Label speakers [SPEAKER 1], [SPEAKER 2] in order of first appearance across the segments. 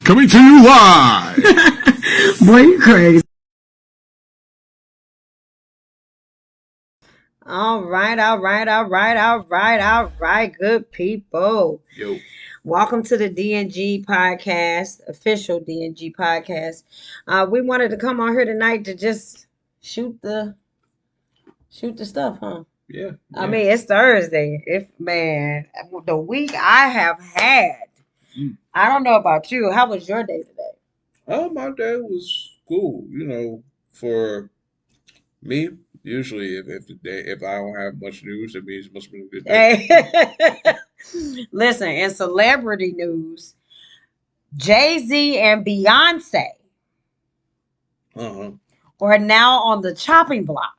[SPEAKER 1] Coming to you live.
[SPEAKER 2] Boy, you crazy. All right, good people.
[SPEAKER 1] Yo.
[SPEAKER 2] Welcome to the D&G podcast, official D&G podcast. We wanted to come on here tonight to just shoot the stuff, huh?
[SPEAKER 1] Yeah.
[SPEAKER 2] I mean, it's Thursday. The week I have had. I don't know about you. How was your day today?
[SPEAKER 1] Oh, my day was cool. For me, usually if I don't have much news, it means it must have been a good day.
[SPEAKER 2] Listen, in celebrity news, Jay-Z and Beyonce are now on the chopping block.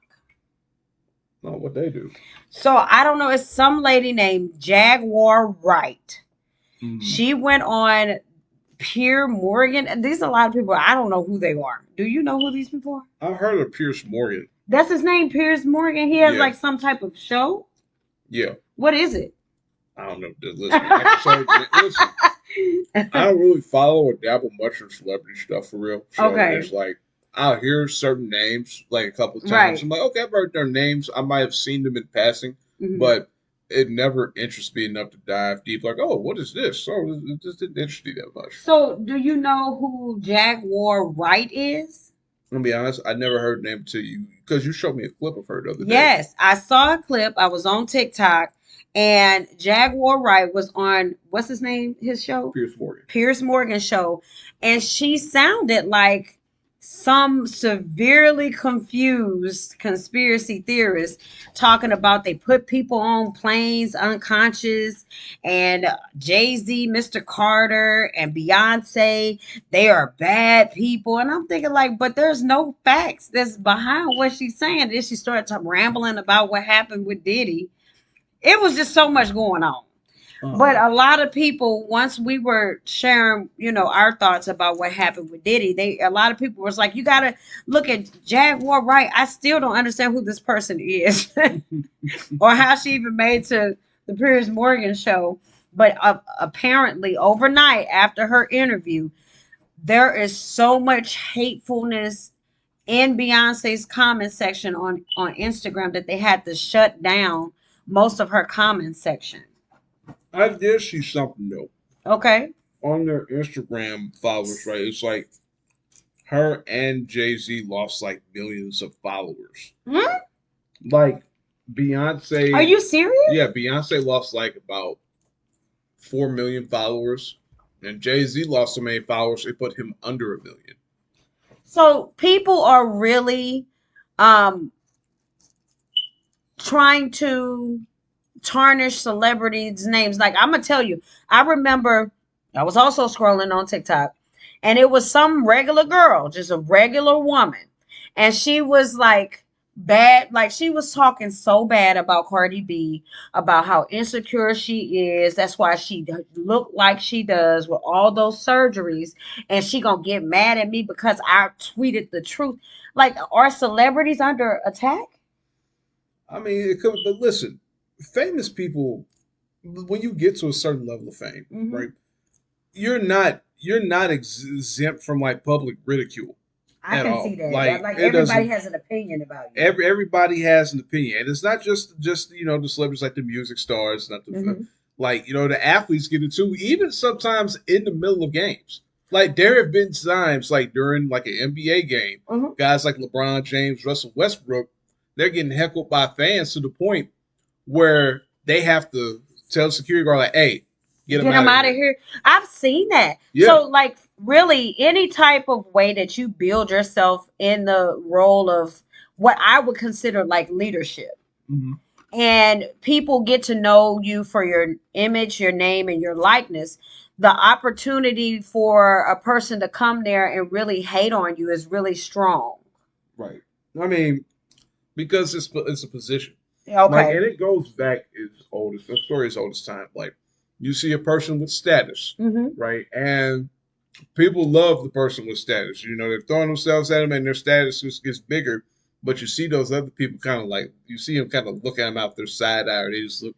[SPEAKER 1] Oh, what they do?
[SPEAKER 2] So I don't know. It's some lady named Jaguar Wright. She went on Piers Morgan. These are a lot of people. I don't know who they are. Do you know who these people are?
[SPEAKER 1] I've heard of Piers Morgan.
[SPEAKER 2] That's his name, Piers Morgan. He has like some type of show.
[SPEAKER 1] Yeah.
[SPEAKER 2] What is it?
[SPEAKER 1] I don't know. Listen, I don't really follow or dabble much in celebrity stuff for real. So it's like I'll hear certain names like a couple of times. Right. I'm like, okay, I've heard their names. I might have seen them in passing, but it never interests me enough to dive deep. Like, oh, what is this? Oh, it just didn't interest me that much.
[SPEAKER 2] So, do you know who Jaguar Wright is?
[SPEAKER 1] I'm gonna be honest, I never heard the name until you, because you showed me a clip of her the other day.
[SPEAKER 2] Yes, I saw a clip. I was on TikTok, and Jaguar Wright was on, what's his name? His show? Piers Morgan show. And she sounded like some severely confused conspiracy theorists talking about they put people on planes unconscious, and Jay-Z, Mr. Carter, and Beyonce, they are bad people. And I'm thinking like, but there's no facts that's behind what she's saying. Then she started rambling about what happened with Diddy. It was just so much going on. But a lot of people, once we were sharing, our thoughts about what happened with Diddy, a lot of people was like, you got to look at Jaguar Wright. I still don't understand who this person is or how she even made to the Piers Morgan show. But apparently overnight after her interview, there is so much hatefulness in Beyonce's comment section on Instagram that they had to shut down most of her comment section.
[SPEAKER 1] I did see something though.
[SPEAKER 2] Okay.
[SPEAKER 1] On their Instagram followers, right? It's like her and Jay-Z lost like millions of followers. Like Beyonce.
[SPEAKER 2] Are you serious?
[SPEAKER 1] Yeah, Beyonce lost like about 4 million followers, and Jay-Z lost so many followers it put him under 1 million.
[SPEAKER 2] So people are really trying to tarnish celebrities' names. Like, I'm gonna tell you, I remember I was also scrolling on TikTok, and it was some regular girl, just a regular woman, and she was like bad, like she was talking so bad about Cardi B, about how insecure she is. That's why she looked like she does with all those surgeries, and she gonna get mad at me because I tweeted the truth. Like, are celebrities under attack?
[SPEAKER 1] I mean, it could, but listen, famous people, when you get to a certain level of fame, right, you're not exempt from like public ridicule.
[SPEAKER 2] I can see that. Like everybody has an opinion about you.
[SPEAKER 1] Everybody has an opinion, and it's not just the celebrities, like the music stars, not the like the athletes get it too. Even sometimes in the middle of games, like there have been times like during like an NBA game, guys like LeBron James, Russell Westbrook, they're getting heckled by fans to the point where they have to tell security guard, like, hey, get them out of here.
[SPEAKER 2] I've seen that. Yeah. So, like, really, any type of way that you build yourself in the role of what I would consider like leadership. And people get to know you for your image, your name, and your likeness. The opportunity for a person to come there and really hate on you is really strong.
[SPEAKER 1] Right. I mean, because it's a position.
[SPEAKER 2] Okay.
[SPEAKER 1] Like, and it goes back the story is old as time. Like, you see a person with status, right? And people love the person with status. They're throwing themselves at them, and their status just gets bigger. But you see those other people kind of like, you see them kind of look at them out their side eye, or they just look.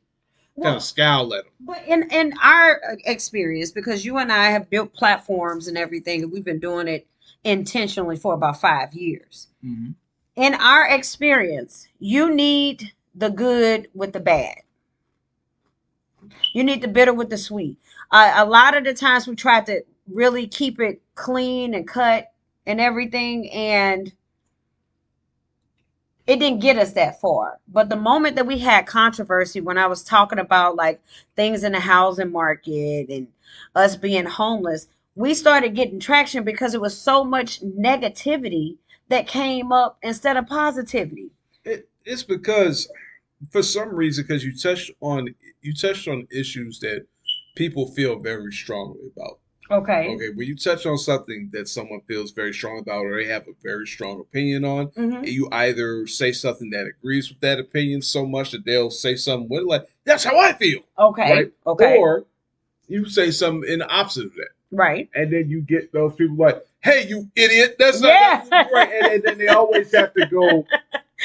[SPEAKER 1] kind of scowl at them.
[SPEAKER 2] But in our experience, because you and I have built platforms and everything, and we've been doing it intentionally for about 5 years.
[SPEAKER 1] Mm-hmm.
[SPEAKER 2] In our experience, you need the good with the bad. You need the bitter with the sweet. A lot of the times we try to really keep it clean and cut and everything, and it didn't get us that far. But the moment that we had controversy, when I was talking about like things in the housing market and us being homeless, we started getting traction because it was so much negativity that came up instead of positivity.
[SPEAKER 1] It's because for some reason, because you touched on issues that people feel very strongly about.
[SPEAKER 2] Okay.
[SPEAKER 1] Okay, when you touch on something that someone feels very strong about or they have a very strong opinion on, you either say something that agrees with that opinion so much that they'll say something with like, that's how I feel.
[SPEAKER 2] Okay.
[SPEAKER 1] Right?
[SPEAKER 2] Okay.
[SPEAKER 1] Or you say something in the opposite of that.
[SPEAKER 2] Right.
[SPEAKER 1] And then you get those people like, hey, you idiot. That's not right. And then they always have to go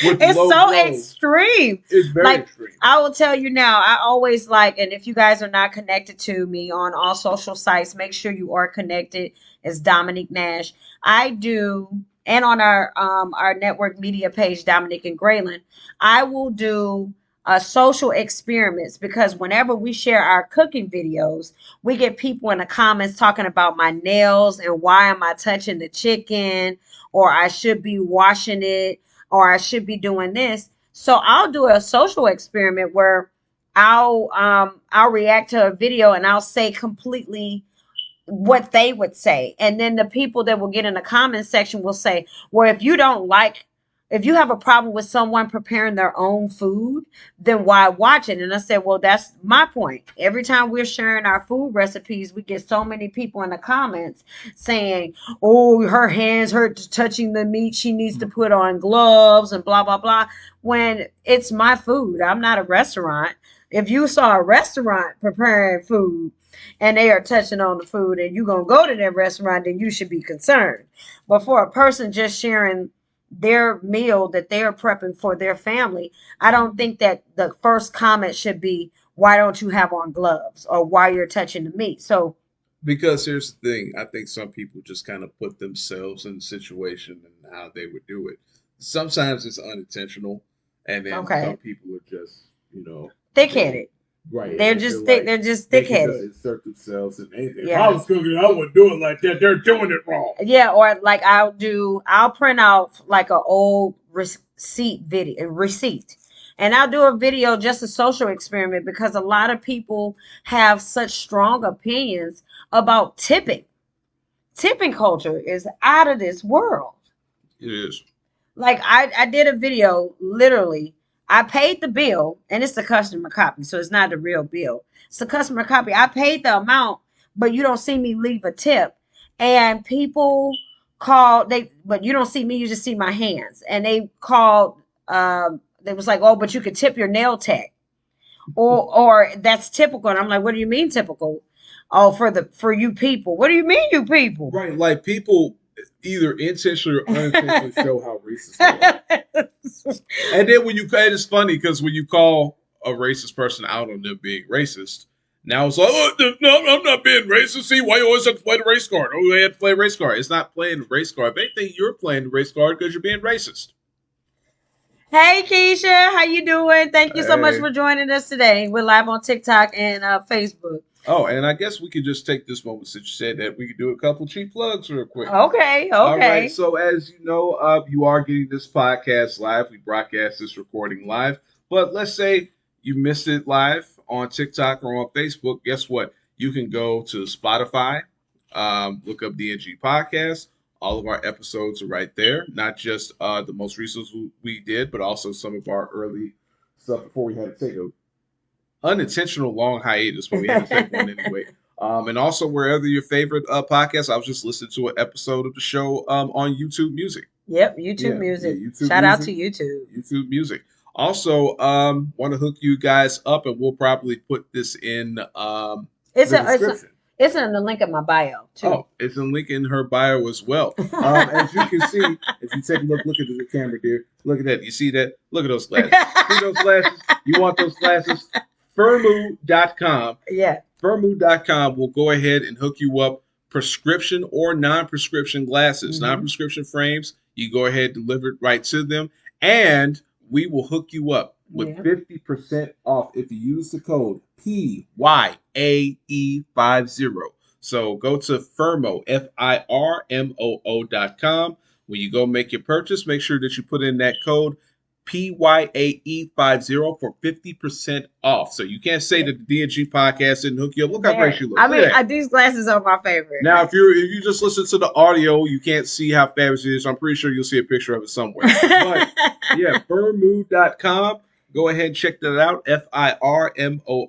[SPEAKER 1] with
[SPEAKER 2] it's
[SPEAKER 1] low
[SPEAKER 2] so
[SPEAKER 1] blows.
[SPEAKER 2] Extreme.
[SPEAKER 1] It's very extreme.
[SPEAKER 2] I will tell you now, I always like, and if you guys are not connected to me on all social sites, make sure you are connected. It's Dominique Nash. I do, and on our network media page, Dominique and Grailian, I will do social experiments, because whenever we share our cooking videos, we get people in the comments talking about my nails and why am I touching the chicken, or I should be washing it, or I should be doing this. So I'll do a social experiment where I'll react to a video and I'll say completely what they would say. And then the people that will get in the comment section will say, well, if you have a problem with someone preparing their own food, then why watch it? And I said, well, that's my point. Every time we're sharing our food recipes, we get so many people in the comments saying, oh, her hands hurt touching the meat. She needs to put on gloves and blah, blah, blah. When it's my food, I'm not a restaurant. If you saw a restaurant preparing food and they are touching on the food and you're going to go to that restaurant, then you should be concerned. But for a person just sharing their meal that they're prepping for their family, I don't think that the first comment should be, why don't you have on gloves, or why you're touching the meat. So
[SPEAKER 1] because here's the thing, I think some people just kind of put themselves in the situation and how they would do it. Sometimes it's unintentional, and then some people are just,
[SPEAKER 2] thick-headed.
[SPEAKER 1] Right.
[SPEAKER 2] They're just thick-headed.
[SPEAKER 1] Insert themselves in anything. Yeah. If I was cooking, I wouldn't do it like that. They're doing it wrong.
[SPEAKER 2] Yeah, or like I'll print out like an old receipt, and I'll do a video, just a social experiment, because a lot of people have such strong opinions about tipping. Tipping culture is out of this world.
[SPEAKER 1] It is.
[SPEAKER 2] Like I did a video, literally. I paid the bill, and it's the customer copy, so it's not the real bill. It's the customer copy. I paid the amount, but you don't see me leave a tip. And people but you don't see me, you just see my hands. And they called, they was like, oh, but you could tip your nail tech. Or that's typical. And I'm like, what do you mean typical? Oh, for you people. What do you mean, you people?
[SPEAKER 1] Right, like people either intentionally or unintentionally show how racist they are. And then it's funny because when you call a racist person out on them being racist, now it's like, oh, no, I'm not being racist. See, why you always have to play the race card? Oh, they have to play a race card. It's not playing the race card. If anything, you're playing the race card because you're being racist.
[SPEAKER 2] Hey, Keisha, how you doing? Thank you so much for joining us today. We're live on TikTok and Facebook.
[SPEAKER 1] Oh, and I guess we could just take this moment since you said that we could do a couple cheap plugs real quick.
[SPEAKER 2] Okay.
[SPEAKER 1] All right. So as you know, you are getting this podcast live. We broadcast this recording live. But let's say you missed it live on TikTok or on Facebook. Guess what? You can go to Spotify, look up DNG Podcast. All of our episodes are right there. Not just the most recent we did, but also some of our early stuff before we had to take a unintentional long hiatus, but we had to take one anyway. And also wherever your favorite podcast. I was just listening to an episode of the show on YouTube Music.
[SPEAKER 2] Yep, YouTube Music.
[SPEAKER 1] YouTube
[SPEAKER 2] Shout
[SPEAKER 1] music,
[SPEAKER 2] out to YouTube.
[SPEAKER 1] YouTube Music. Also, want to hook you guys up, and we'll probably put this in the description.
[SPEAKER 2] It's in the link in my bio, too.
[SPEAKER 1] Oh, it's in the link in her bio as well. As you can see, if you take a look at the camera, dear. Look at that. You see that? Look at those glasses. See those glasses? You want those glasses? Firmoo.com.
[SPEAKER 2] Yeah.
[SPEAKER 1] Firmoo.com will go ahead and hook you up prescription or non-prescription glasses,
[SPEAKER 2] Mm-hmm.
[SPEAKER 1] non-prescription frames. You go ahead, deliver it right to them, and we will hook you up with 50% off if you use the code PYAE50. So go to Firmoo, FIRMOO.com. When you go make your purchase, make sure that you put in that code PYAE50 for 50% off. So you can't say that the D&G podcast didn't hook you up. Look how great you look.
[SPEAKER 2] I mean, these glasses are my favorite.
[SPEAKER 1] Now, if you just listen to the audio, you can't see how fabulous it is. I'm pretty sure you'll see a picture of it somewhere. But yeah, Firmoo.com. Go ahead and check that out. FIRMOO.com.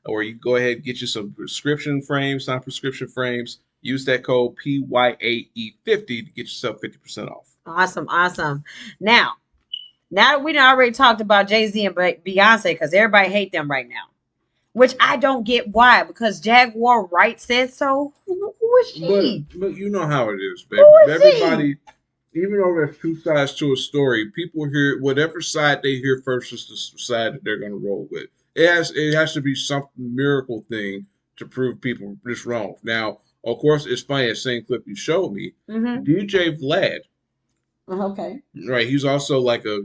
[SPEAKER 1] Or you can go ahead and get you some prescription frames, non-prescription frames. Use that code PYAE50 to get yourself 50% off.
[SPEAKER 2] Awesome. Now that we already talked about Jay-Z and Beyonce, because everybody hate them right now, which I don't get why, because Jaguar Wright said so. Who is she?
[SPEAKER 1] But you know how it is, baby. Everybody, even though there's two sides to a story, people hear whatever side they hear first is the side that they're going to roll with. It has to be some miracle thing to prove people this wrong. Now, of course, it's funny. The same clip you showed me, DJ Vlad.
[SPEAKER 2] Okay.
[SPEAKER 1] Right. He's also like a,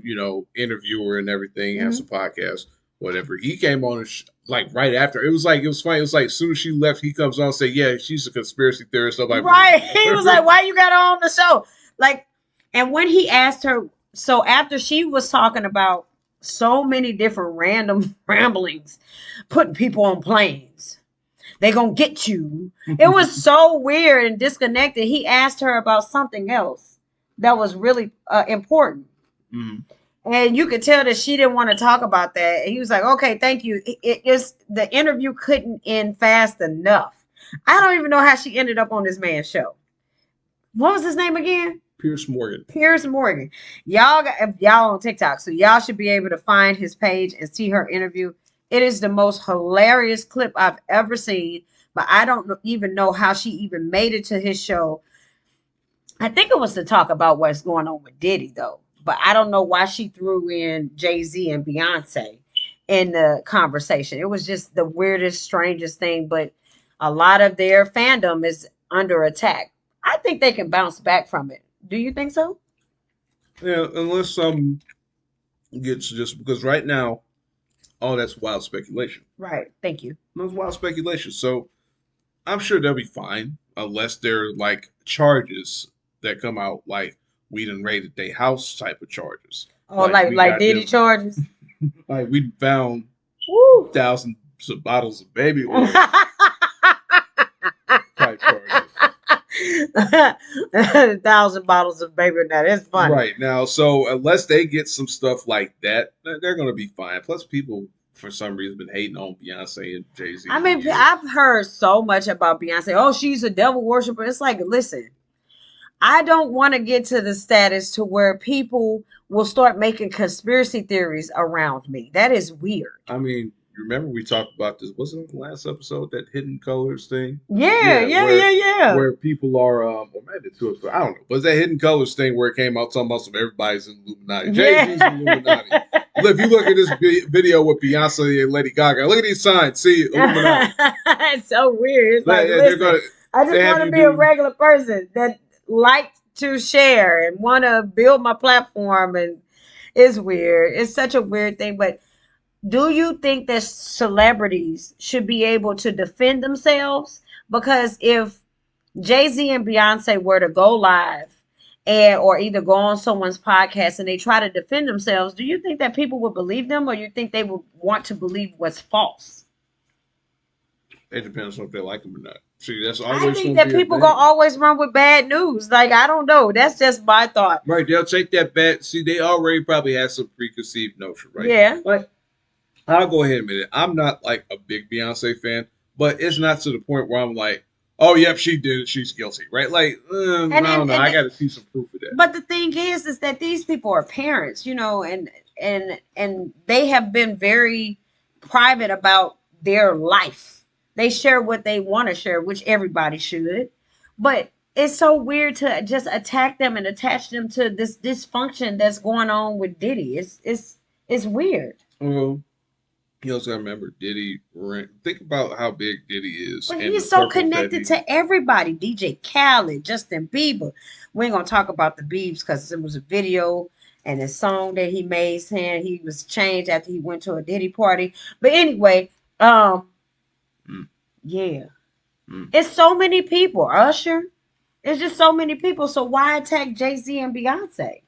[SPEAKER 1] interviewer and everything, has a podcast, whatever. He came on like right after. It was funny. It was like as soon as she left, he comes on and say, yeah, she's a conspiracy theorist.
[SPEAKER 2] Right. He was like, why you got her on the show? Like, and when he asked her, so after she was talking about so many different random ramblings, putting people on planes, they gonna get you. It was so weird and disconnected. He asked her about something else that was really important. And you could tell that she didn't want to talk about that. And he was like, okay, thank you. The interview couldn't end fast enough. I don't even know how she ended up on this man's show. What was his name again?
[SPEAKER 1] Piers Morgan.
[SPEAKER 2] Y'all on TikTok, so y'all should be able to find his page and see her interview. It is the most hilarious clip I've ever seen, but I don't even know how she even made it to his show. I think it was to talk about what's going on with Diddy, though. But I don't know why she threw in Jay-Z and Beyonce in the conversation. It was just the weirdest, strangest thing. But a lot of their fandom is under attack. I think they can bounce back from it. Do you think so?
[SPEAKER 1] Yeah, unless gets just because right now, that's wild speculation.
[SPEAKER 2] Right. Thank you.
[SPEAKER 1] That's wild speculation. So I'm sure they'll be fine unless they're like charges that come out like we done raided their house type of charges.
[SPEAKER 2] Oh, like Diddy charges?
[SPEAKER 1] Like we found thousands of bottles of baby oil type charges.
[SPEAKER 2] 1,000 bottles of baby oil. Now that's funny.
[SPEAKER 1] Right. Now, so unless they get some stuff like that, they're going to be fine. Plus people, for some reason, been hating on Beyonce and Jay-Z.
[SPEAKER 2] I mean, I've heard so much about Beyonce. Oh, she's a devil worshiper. It's like, listen, I don't want to get to the status to where people will start making conspiracy theories around me. That is weird.
[SPEAKER 1] I mean, you remember we talked about this? Wasn't it the last episode, that Hidden Colors thing?
[SPEAKER 2] Yeah.
[SPEAKER 1] Where people are, or maybe two episodes, I don't know. Was that Hidden Colors thing where it came out talking about everybody's in Illuminati? Jay-Z's in Illuminati. If you look at this video with Beyonce and Lady Gaga, look at these signs. See, Illuminati.
[SPEAKER 2] It's so weird. It's like, listen, I just want to be a regular person that like to share and want to build my platform, and it's weird. It's such a weird thing. But do you think that celebrities should be able to defend themselves? Because if Jay-Z and Beyonce were to go live or either go on someone's podcast and they try to defend themselves, do you think that people would believe them, or you think they would want to believe what's false?
[SPEAKER 1] It depends on if they like them or not. See, that's always.
[SPEAKER 2] I think that people gonna always run with bad news. Like, I don't know. That's just my thought.
[SPEAKER 1] Right? They'll take that bad. See, they already probably have some preconceived notion, right?
[SPEAKER 2] Yeah.
[SPEAKER 1] Like, I'll go ahead and admit it. I'm not like a big Beyonce fan, but it's not to the point where I'm like, oh, yep, she did it. She's guilty, right? Like, I don't know. I got to see some proof of that.
[SPEAKER 2] But the thing is that these people are parents, and they have been very private about their life. They share what they want to share, which everybody should. But it's so weird to just attack them and attach them to this dysfunction that's going on with Diddy. It's weird.
[SPEAKER 1] Well, You also gotta remember Diddy. Think about how big Diddy is,
[SPEAKER 2] But
[SPEAKER 1] and the
[SPEAKER 2] he's so
[SPEAKER 1] circles that
[SPEAKER 2] connected to everybody. DJ Khaled, Justin Bieber. We ain't gonna talk about the Biebs because it was a video and a song that he made saying he was changed after he went to a Diddy party. But anyway,
[SPEAKER 1] Mm,
[SPEAKER 2] yeah.
[SPEAKER 1] mm.
[SPEAKER 2] It's so many people. Usher. It's just so many people. So why attack Jay-Z and Beyonce?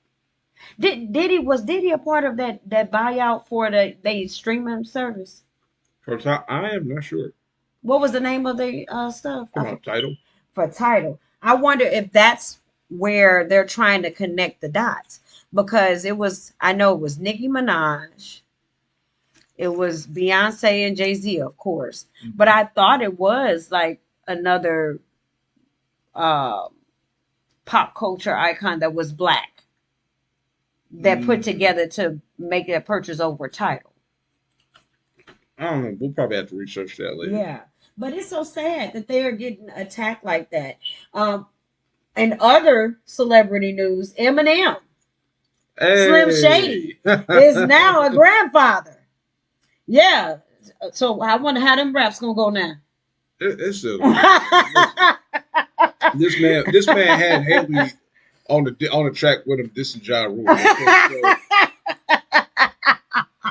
[SPEAKER 2] Diddy a part of that buyout for the streaming service?
[SPEAKER 1] For top, I am not sure.
[SPEAKER 2] What was the name of the stuff?
[SPEAKER 1] Come on, title.
[SPEAKER 2] For Tidal. I wonder if that's where they're trying to connect the dots because I know it was Nicki Minaj, it was Beyonce and Jay-Z, of course, but I thought it was like another uh, pop culture icon that was black that put together to make a purchase over Tidal.
[SPEAKER 1] I don't know. We'll probably have to research that later.
[SPEAKER 2] Yeah, but it's so sad that they are getting attacked like that. And other celebrity news, Eminem, Slim Shady, is now a grandfather. Yeah. So I wonder how them raps gonna go now.
[SPEAKER 1] It's a, this man had Haley on the track with him dissing Ja Rule.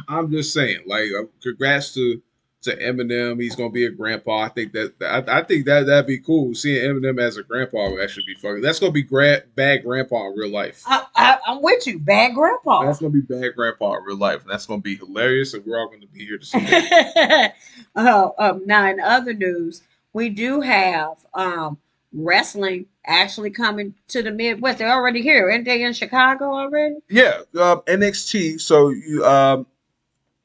[SPEAKER 1] I'm just saying, like, congrats to Eminem. He's gonna be a grandpa. I think that'd be cool. Seeing Eminem as a grandpa would actually be fucking. That's gonna be bad grandpa in real life.
[SPEAKER 2] I'm with you, bad grandpa.
[SPEAKER 1] That's gonna be bad grandpa in real life, and that's gonna be hilarious. And we're all gonna be here to see that.
[SPEAKER 2] Now in other news, we do have wrestling actually coming to the Midwest. They're already here, aren't they in Chicago already?
[SPEAKER 1] Yeah, NXT. So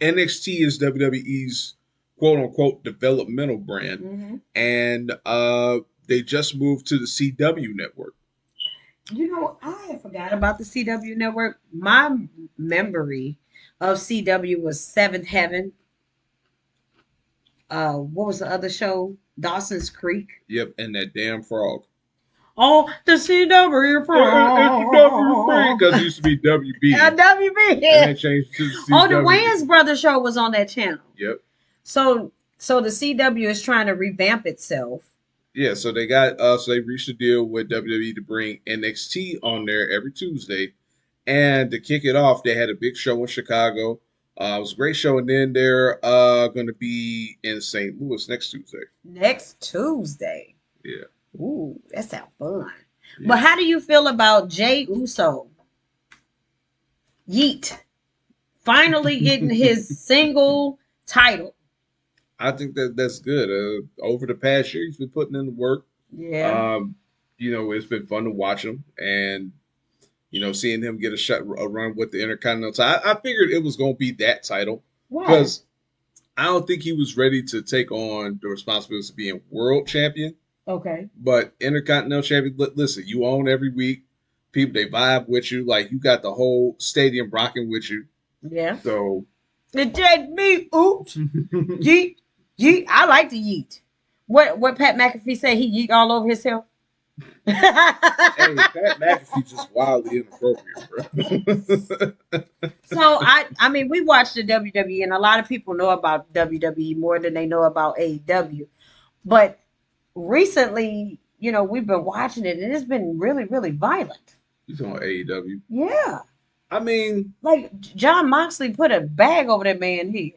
[SPEAKER 1] NXT is WWE's quote unquote developmental brand, and they just moved to the CW network.
[SPEAKER 2] You know, I had forgot about the CW network. My memory of CW was Seventh Heaven. What was the other show? Dawson's Creek.
[SPEAKER 1] Yep, and that damn frog.
[SPEAKER 2] Oh, the CW frog.
[SPEAKER 1] Because it used to be WB.
[SPEAKER 2] WB.
[SPEAKER 1] And they changed to the CW.
[SPEAKER 2] Oh, the Wayans Brothers show was on that channel.
[SPEAKER 1] Yep.
[SPEAKER 2] So the CW is trying to revamp itself.
[SPEAKER 1] Yeah, so they got so they reached a deal with WWE to bring NXT on there every Tuesday, and to kick it off, they had a big show in Chicago. It was a great show, and then they're going to be in St. Louis next Tuesday.
[SPEAKER 2] Next Tuesday.
[SPEAKER 1] Yeah.
[SPEAKER 2] Ooh, that sounds fun. Yeah. But how do you feel about Jey Uso? Yeet. Finally getting his single title.
[SPEAKER 1] I think that's good. Over the past year, he's been putting in the work.
[SPEAKER 2] Yeah.
[SPEAKER 1] It's been fun to watch him, and seeing him get a run with the Intercontinental title. I figured it was going to be that title because I don't think he was ready to take on the responsibility of being world champion.
[SPEAKER 2] Okay.
[SPEAKER 1] But Intercontinental champion, listen, you own every week. People, they vibe with you. Like, you got the whole stadium rocking with you.
[SPEAKER 2] Yeah.
[SPEAKER 1] So.
[SPEAKER 2] It did me. Oops. Yeet. Yeet. I like to yeet. What Pat McAfee said, he yeet all over himself?
[SPEAKER 1] Hey, Pat McAfee just wildly inappropriate, bro.
[SPEAKER 2] So, I mean, we watch the WWE, and a lot of people know about WWE more than they know about AEW. But recently, we've been watching it, and it's been really, really violent.
[SPEAKER 1] You talking about AEW?
[SPEAKER 2] Yeah.
[SPEAKER 1] I mean,
[SPEAKER 2] like John Moxley put a bag over that man's head.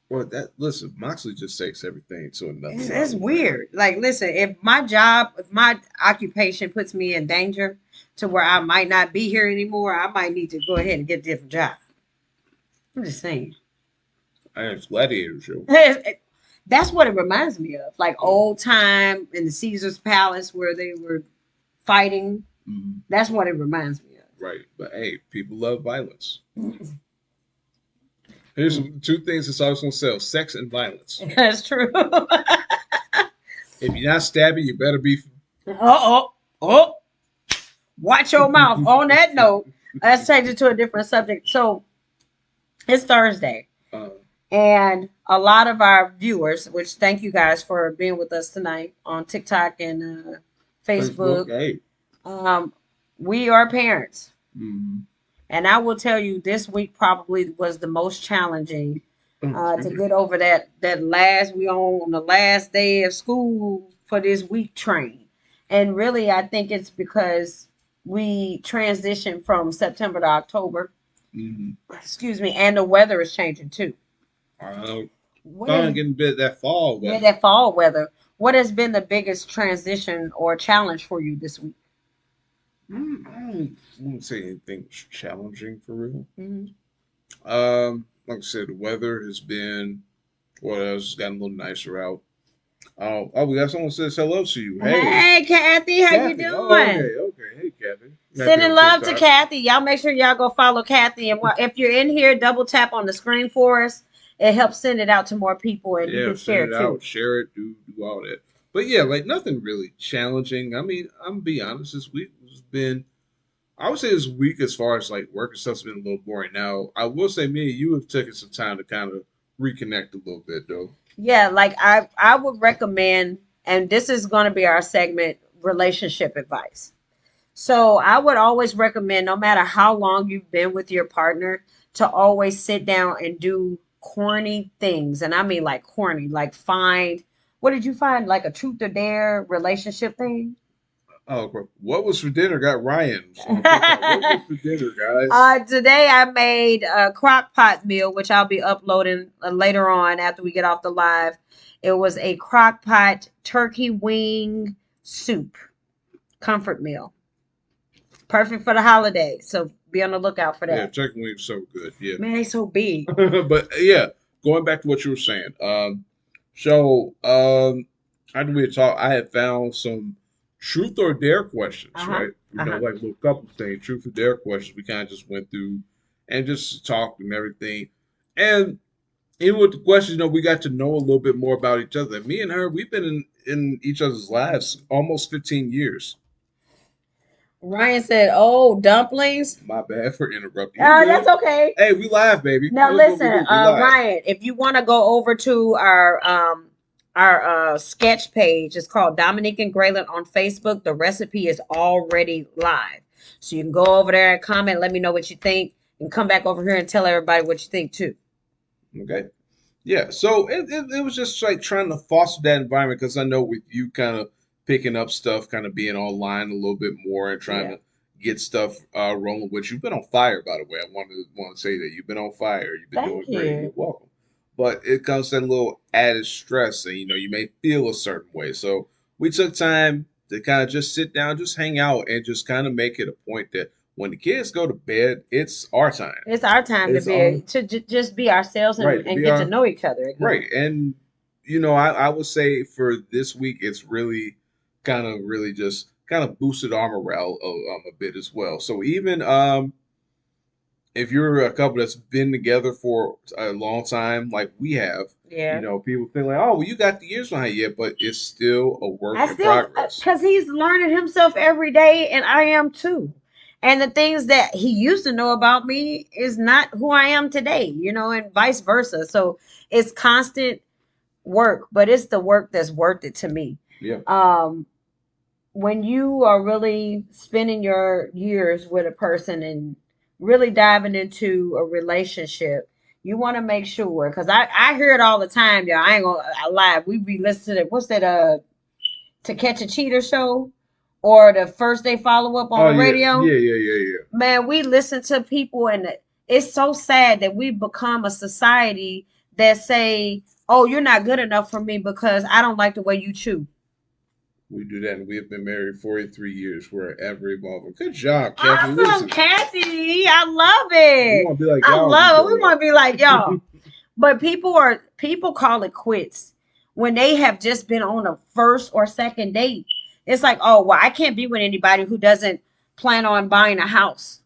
[SPEAKER 1] Well, listen, Moxley just takes everything to another level.
[SPEAKER 2] It's weird. Like, listen, if my occupation puts me in danger to where I might not be here anymore, I might need to go ahead and get a different job. I'm just saying.
[SPEAKER 1] I am Gladiator show.
[SPEAKER 2] That's what it reminds me of. Like old time in the Caesar's Palace where they were fighting. Mm-hmm. That's what it reminds me of.
[SPEAKER 1] Right. But hey, people love violence. Mm-hmm. Here's two things that's always going to sell: sex and violence.
[SPEAKER 2] That's true.
[SPEAKER 1] If you're not stabbing, you better be.
[SPEAKER 2] Oh. Watch your mouth. On that note, let's change it to a different subject. So, it's Thursday. And a lot of our viewers, which thank you guys for being with us tonight on TikTok and Facebook.
[SPEAKER 1] Hey.
[SPEAKER 2] We are parents.
[SPEAKER 1] Mm-hmm.
[SPEAKER 2] And I will tell you, this week probably was the most challenging to get over that last we on the last day of school for this week train. And really, I think it's because we transitioned from September to October. Excuse me, and the weather is changing too.
[SPEAKER 1] Getting a bit that fall weather.
[SPEAKER 2] Yeah, that fall weather. What has been the biggest transition or challenge for you this week?
[SPEAKER 1] I don't want to say anything was challenging for real. Like I said, the weather has been what else? It's gotten a little nicer out. We got someone says hello to you.
[SPEAKER 2] Hey, Kathy, how you doing?
[SPEAKER 1] Oh, okay. Hey, Kathy.
[SPEAKER 2] Sending love to Kathy. Y'all make sure y'all go follow Kathy. And if you're in here, double tap on the screen for us. It helps send it out to more people, and you can share it too.
[SPEAKER 1] Share it, do all that. But yeah, like nothing really challenging. I mean, I'm gonna be honest. This week has been, I would say, this week as far as like work and stuff's been a little boring. Now, I will say, me and you have taken some time to kind of reconnect a little bit, though.
[SPEAKER 2] Yeah, like I would recommend, and this is going to be our segment, relationship advice. So I would always recommend, no matter how long you've been with your partner, to always sit down and do corny things. And I mean like corny, like what did you find? Like a truth or dare relationship thing?
[SPEAKER 1] Oh, what was for dinner? Got Ryan. So what was for dinner, guys?
[SPEAKER 2] Today I made a crock pot meal, which I'll be uploading later on after we get off the live. It was a crock pot turkey wing soup, comfort meal. Perfect for the holidays. So be on the lookout for that.
[SPEAKER 1] Yeah, turkey wings so good. Yeah.
[SPEAKER 2] Man, they so big.
[SPEAKER 1] But yeah, going back to what you were saying. After we had talked, I had found some truth or dare questions, right? Like little couple things, truth or dare questions. We kind of just went through and just talked and everything. And even with the questions, we got to know a little bit more about each other. And me and her, we've been in each other's lives almost 15 years.
[SPEAKER 2] Ryan said, "Oh, dumplings."
[SPEAKER 1] My bad for interrupting.
[SPEAKER 2] That's okay.
[SPEAKER 1] Hey, we live, baby.
[SPEAKER 2] Now listen, Ryan, if you want to go over to our sketch page, it's called Dominique and Grailian on Facebook. The recipe is already live, so you can go over there and comment. Let me know what you think, and come back over here and tell everybody what you think too.
[SPEAKER 1] Okay. Yeah. So it was just like trying to foster that environment, because I know with you kind of picking up stuff, kind of being online a little bit more and trying to get stuff rolling. Which you've been on fire, by the way. I want to say that you've been on fire. You've been doing great. You're welcome. But it comes to a little added stress, and you may feel a certain way. So we took time to kind of just sit down, just hang out, and just kind of make it a point that when the kids go to bed, it's our time.
[SPEAKER 2] It's our time to just be ourselves and get to know each other.
[SPEAKER 1] Right. And I would say for this week, it's really just boosted our morale a bit as well. So even if you're a couple that's been together for a long time, like we have, people think like, oh, well, you got the years behind you, but it's still a work in progress.
[SPEAKER 2] Because he's learning himself every day, and I am too. And the things that he used to know about me is not who I am today, and vice versa. So it's constant work, but it's the work that's worth it to me.
[SPEAKER 1] Yeah.
[SPEAKER 2] When you are really spending your years with a person and really diving into a relationship, you want to make sure, because I hear it all the time, y'all. I ain't gonna lie. We be listening to what's that To Catch a Cheater show, or the First Day Follow Up on the radio.
[SPEAKER 1] Yeah.
[SPEAKER 2] Man, we listen to people, and it's so sad that we've become a society that say, "Oh, you're not good enough for me because I don't like the way you chew."
[SPEAKER 1] We do that, and we have been married 43 years. We're ever evolving. Good job, Kathy.
[SPEAKER 2] Awesome, Kathy. I love it.
[SPEAKER 1] We want to be like y'all.
[SPEAKER 2] I love it. We want to be like y'all. But people call it quits when they have just been on a first or second date. It's like, oh, well, I can't be with anybody who doesn't plan on buying a house.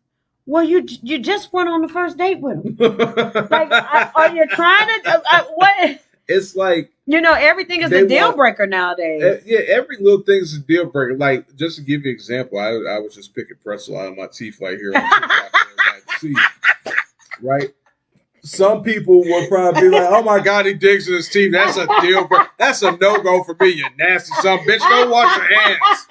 [SPEAKER 2] Well, you just went on the first date with them. Like, are you trying to? What?
[SPEAKER 1] It's like,
[SPEAKER 2] everything is a deal breaker nowadays.
[SPEAKER 1] Yeah, every little thing is a deal breaker. Like, just to give you an example, I was just picking pretzel out of my teeth right here on TikTok. Right? Some people would probably be like, "Oh my God, he digs in his teeth. That's a deal breaker. That's a no-go for me, you nasty son of a bitch. Go wash your hands."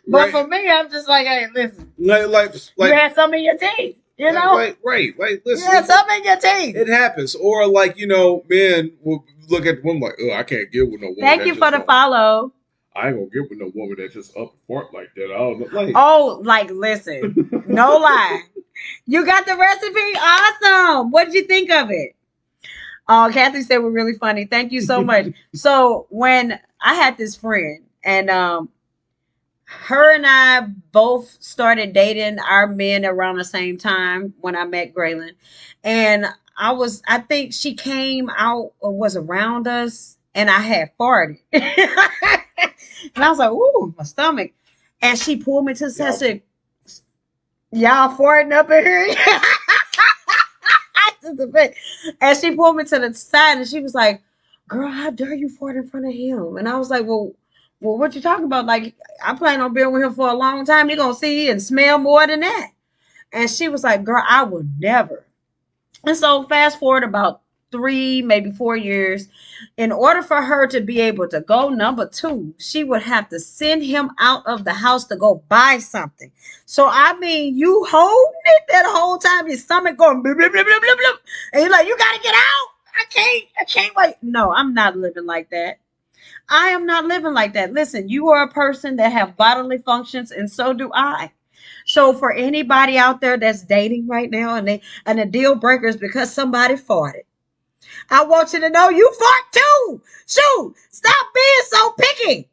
[SPEAKER 2] But for me, I'm just like, hey, listen.
[SPEAKER 1] Like
[SPEAKER 2] you had some in your teeth. You know?
[SPEAKER 1] Right. Listen.
[SPEAKER 2] Yeah, something in your teeth.
[SPEAKER 1] It happens. Or like, men will look at the woman like, oh, I can't get with no woman.
[SPEAKER 2] Thank you for the follow.
[SPEAKER 1] I ain't gonna get with no woman that just up and fart like that. I don't know. Like,
[SPEAKER 2] listen, no lie. You got the recipe? Awesome. What did you think of it? Oh, Kathy said we're really funny. Thank you so much. So when I had this friend and her and I both started dating our men around the same time when I met Grailian. And I think she came out or was around us and I had farted. And I was like, ooh, my stomach. And she pulled me to the side and said, y'all farting up in here? And she pulled me to the side and she was like, girl, how dare you fart in front of him? And I was like, well, what you talking about? Like, I plan on being with him for a long time. You're going to see and smell more than that. And she was like, girl, I would never. And so fast forward about 3, maybe 4 years, in order for her to be able to go number 2, she would have to send him out of the house to go buy something. So, I mean, you holding it that whole time, your stomach going, blah, blah, blah, blah, blah, blah. And you're like, you got to get out. I can't wait. No, I'm not living like that. I am not living like that. Listen, you are a person that have bodily functions, and so do I. So for anybody out there that's dating right now and the deal breaker is because somebody farted, I want you to know you fart too. Shoot, stop being so picky.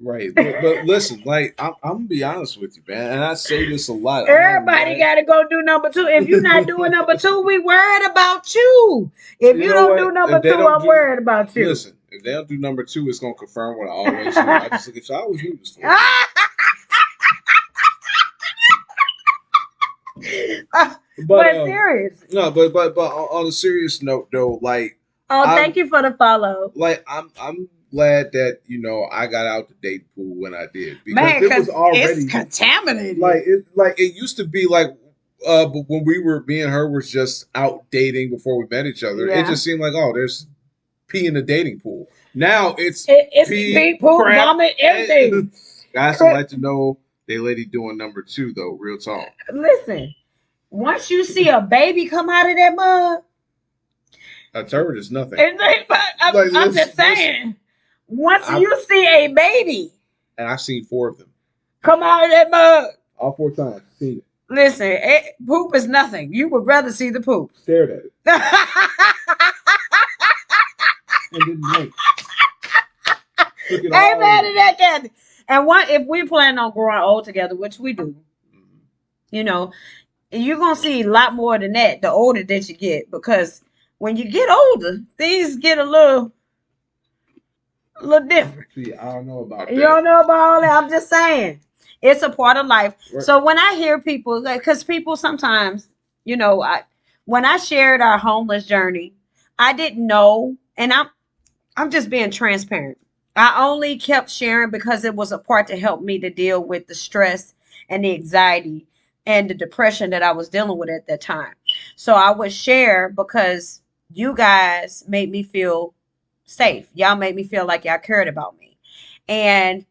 [SPEAKER 1] Right, but listen, like I'm gonna be honest with you, man, and I say this a lot.
[SPEAKER 2] Everybody got to go do number 2. If you're not doing number 2, we worried about you. If you don't do number 2, I'm worried about you.
[SPEAKER 1] Listen, if they don't do number 2, it's gonna confirm what I always do. I just look at you. I always do this for. But
[SPEAKER 2] serious.
[SPEAKER 1] No, but on a serious note though, like.
[SPEAKER 2] Thank you for the follow.
[SPEAKER 1] Like I'm glad that I got out the dating pool when I did because it was already
[SPEAKER 2] it's contaminated.
[SPEAKER 1] Like it used to be like, but when me and her was just out dating before we met each other, it just seemed like there's pee in the dating pool. Now it's
[SPEAKER 2] pee, poop, vomit, everything.
[SPEAKER 1] Guys would like to know they lady doing number 2 though. Real talk.
[SPEAKER 2] Listen, once you see a baby come out of that mug,
[SPEAKER 1] a turd is nothing.
[SPEAKER 2] I'm just saying. Once you see a baby,
[SPEAKER 1] and I've seen 4 of them
[SPEAKER 2] come out of that mug,
[SPEAKER 1] all 4 times. Seen it.
[SPEAKER 2] Listen, poop is nothing. You would rather see the poop.
[SPEAKER 1] Stared at it. And didn't make.
[SPEAKER 2] Ain't mad at that, Kathy. And if we plan on growing old together, which we do, you're gonna see a lot more than that the older that you get, because when you get older, things get a little different.
[SPEAKER 1] See, I don't know about that.
[SPEAKER 2] You don't know about all that. I'm just saying. It's a part of life. Right. So when I hear people, because people sometimes, when I shared our homeless journey, I didn't know, and I'm just being transparent. I only kept sharing because it was a part to help me to deal with the stress and the anxiety and the depression that I was dealing with at that time. So I would share because you guys made me feel safe. Y'all made me feel like y'all cared about me. And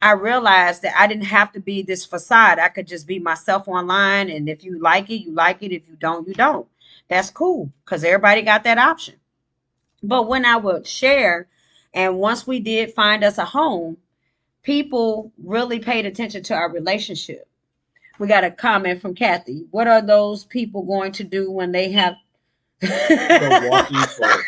[SPEAKER 2] I realized that I didn't have to be this facade. I could just be myself online. And if you like it, you like it. If you don't, you don't. That's cool, because everybody got that option. But when I would share, and once we did find us a home, people really paid attention to our relationship. We got a comment from Kathy. What are those people going to do when they have
[SPEAKER 1] the walking forward?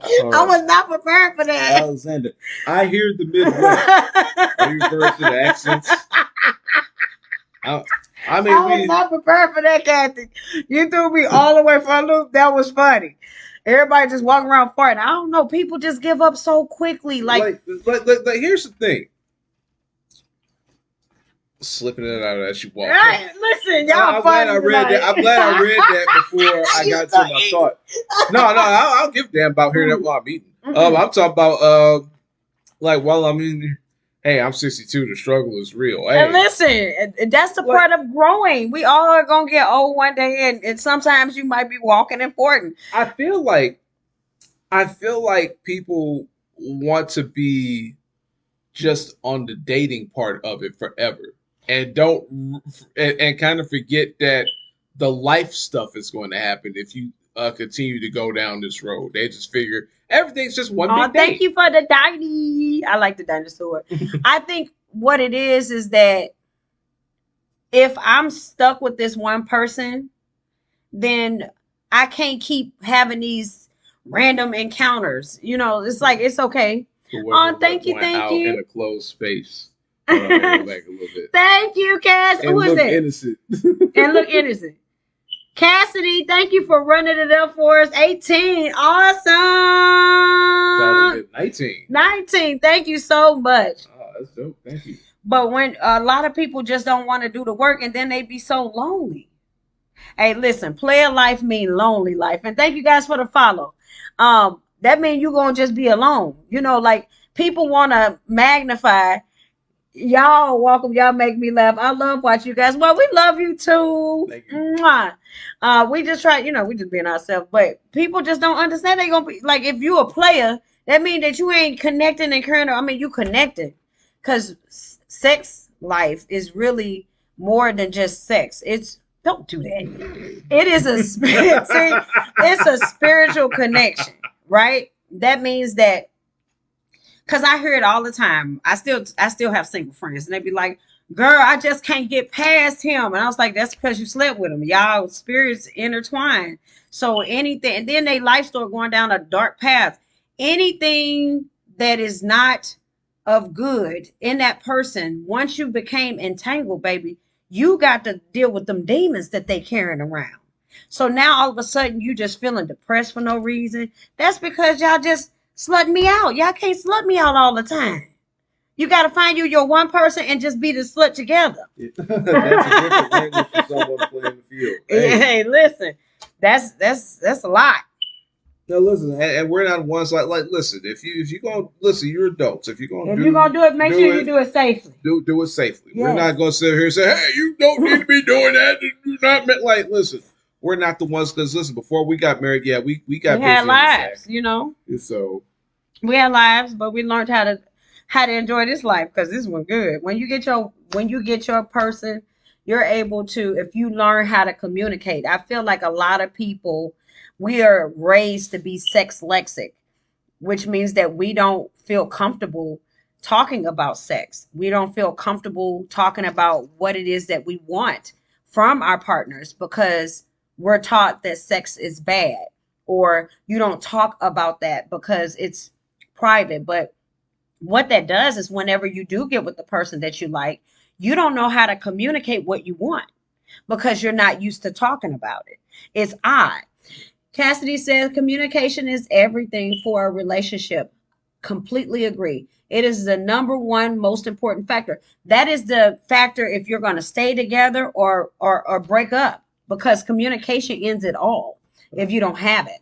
[SPEAKER 2] I was not prepared for that.
[SPEAKER 1] Alexander, I hear the Midwest. Are you referring to the accents? I
[SPEAKER 2] was not prepared for that, Kathy. You threw me all the way for a loop. That was funny. Everybody just walking around farting. I don't know. People just give up so quickly. Like
[SPEAKER 1] here's the thing. Slipping it out as you walk.
[SPEAKER 2] Right, listen, y'all.
[SPEAKER 1] I'm glad I read that. I'm glad I read that before I got to my thought. No, I don't give a damn about hearing that while I'm eating. I'm talking about while I'm eating. Hey, I'm 62. The struggle is real. Hey.
[SPEAKER 2] And listen, that's the part of growing. We all are gonna get old one day, and sometimes you might be walking important.
[SPEAKER 1] I feel like people want to be just on the dating part of it forever, and don't and kind of forget that the life stuff is going to happen if you continue to go down this road. They just figure everything's just one big
[SPEAKER 2] thank
[SPEAKER 1] date.
[SPEAKER 2] you for the diny. I like the dinosaur. I think what it is that if I'm stuck with this one person, then I can't keep having these random encounters. You know, it's like it's okay. Oh, thank you, thank
[SPEAKER 1] out
[SPEAKER 2] you.
[SPEAKER 1] In a closed space. Go back a little bit.
[SPEAKER 2] Thank you, Cass. Who is it?
[SPEAKER 1] Innocent.
[SPEAKER 2] And look innocent. Cassidy, thank you for running it up for us. 18. Awesome.
[SPEAKER 1] 19.
[SPEAKER 2] 19. Thank you so much.
[SPEAKER 1] Oh, that's dope. Thank you.
[SPEAKER 2] But when a lot of people just don't want to do the work and then they be so lonely. Hey, listen, player life mean lonely life. And thank you guys for the follow. That means you're going to just be alone. You know, like people want to magnify. Y'all welcome. Y'all make me laugh. I love watching you guys. Well, we love you too.
[SPEAKER 1] Thank you.
[SPEAKER 2] We just try, we just being ourselves. But people just don't understand. They gonna be like, if you a player, that means that you ain't connecting and current. I mean, you connected, because sex life is really more than just sex. Don't do that. It is a spirit. It's a spiritual connection, right? That means that. Cause I hear it all the time. I still have single friends, and they be like, "Girl, I just can't get past him." And I was like, "That's because you slept with him. Y'all spirits intertwined. So anything, and then they life start going down a dark path. Anything that is not of good in that person, once you became entangled, baby, you got to deal with them demons that they carrying around. So now all of a sudden you just feeling depressed for no reason. That's because y'all just slut me out. Y'all can't slut me out all the time. You got to find you your one person and just be the slut together.
[SPEAKER 1] That's a different language for someone playing the field.
[SPEAKER 2] Hey, listen, that's a lot.
[SPEAKER 1] No, listen, and we're not one side. Like, listen, if you gonna listen, you're adults. If you're gonna
[SPEAKER 2] do it, make sure you do it safely.
[SPEAKER 1] Do it safely.
[SPEAKER 2] Yes.
[SPEAKER 1] We're not gonna sit here and say, "Hey, you don't need to be doing that." You're not like, listen. We're not the ones, because listen, before we got married, yeah, we
[SPEAKER 2] had lives,
[SPEAKER 1] So
[SPEAKER 2] we had lives, but we learned how to enjoy this life, because this one good. When you get your person, you're able to, if you learn how to communicate. I feel like a lot of people, we are raised to be sex lexic, which means that we don't feel comfortable talking about sex. We don't feel comfortable talking about what it is that we want from our partners, because we're taught that sex is bad, or you don't talk about that because it's private. But what that does is, whenever you do get with the person that you like, you don't know how to communicate what you want because you're not used to talking about it. It's odd. Cassidy says communication is everything for a relationship. Completely agree. It is the number one most important factor. That is the factor if you're going to stay together or break up, because communication ends it all if you don't have it.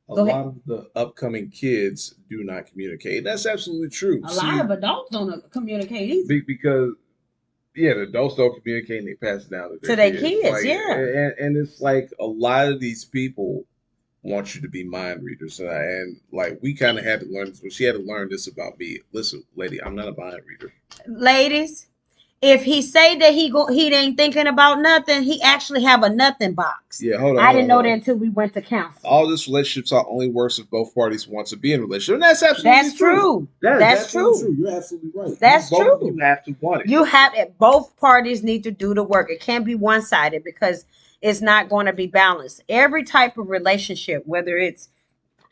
[SPEAKER 1] A lot of the upcoming kids do not communicate. That's absolutely true.
[SPEAKER 2] A lot of adults don't communicate either.
[SPEAKER 1] Because, yeah, the adults don't communicate and they pass it down to
[SPEAKER 2] their kids. Like,
[SPEAKER 1] yeah. And it's like a lot of these people want you to be mind readers. And like, we kind of had to learn this. Well, she had to learn this about me. Listen, lady, I'm not a mind reader.
[SPEAKER 2] Ladies, if he say that he ain't thinking about nothing, he actually have a nothing box.
[SPEAKER 1] Yeah, hold on.
[SPEAKER 2] I didn't know that until we went to counseling.
[SPEAKER 1] All this relationships only works if both parties want to be in a relationship. And that's absolutely
[SPEAKER 2] true. That's true.
[SPEAKER 1] You're absolutely right.
[SPEAKER 2] That's true.
[SPEAKER 1] You have to want it.
[SPEAKER 2] You have it. Both parties need to do the work. It can't be one-sided, because it's not going to be balanced. Every type of relationship, whether it's,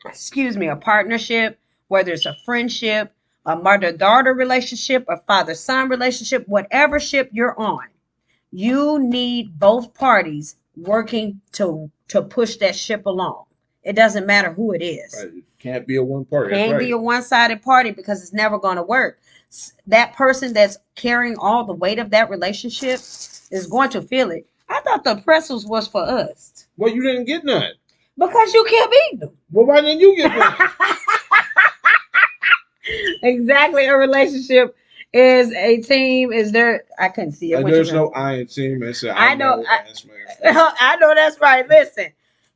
[SPEAKER 2] a partnership, whether it's a friendship, a mother-daughter relationship, a father-son relationship, whatever ship you're on, you need both parties working to push that ship along. It doesn't matter who it is.
[SPEAKER 1] Right. It can't be a one party.
[SPEAKER 2] Can't be a one-sided party, because it's never going to work. That person that's carrying all the weight of that relationship is going to feel it. I thought the pretzels was for us.
[SPEAKER 1] Well, you didn't get none.
[SPEAKER 2] Because you kept eating them.
[SPEAKER 1] Well, why didn't you get one?
[SPEAKER 2] Exactly. A relationship is a team. Is there? I couldn't see it.
[SPEAKER 1] There's no I in team. I know.
[SPEAKER 2] I know that's right. Listen,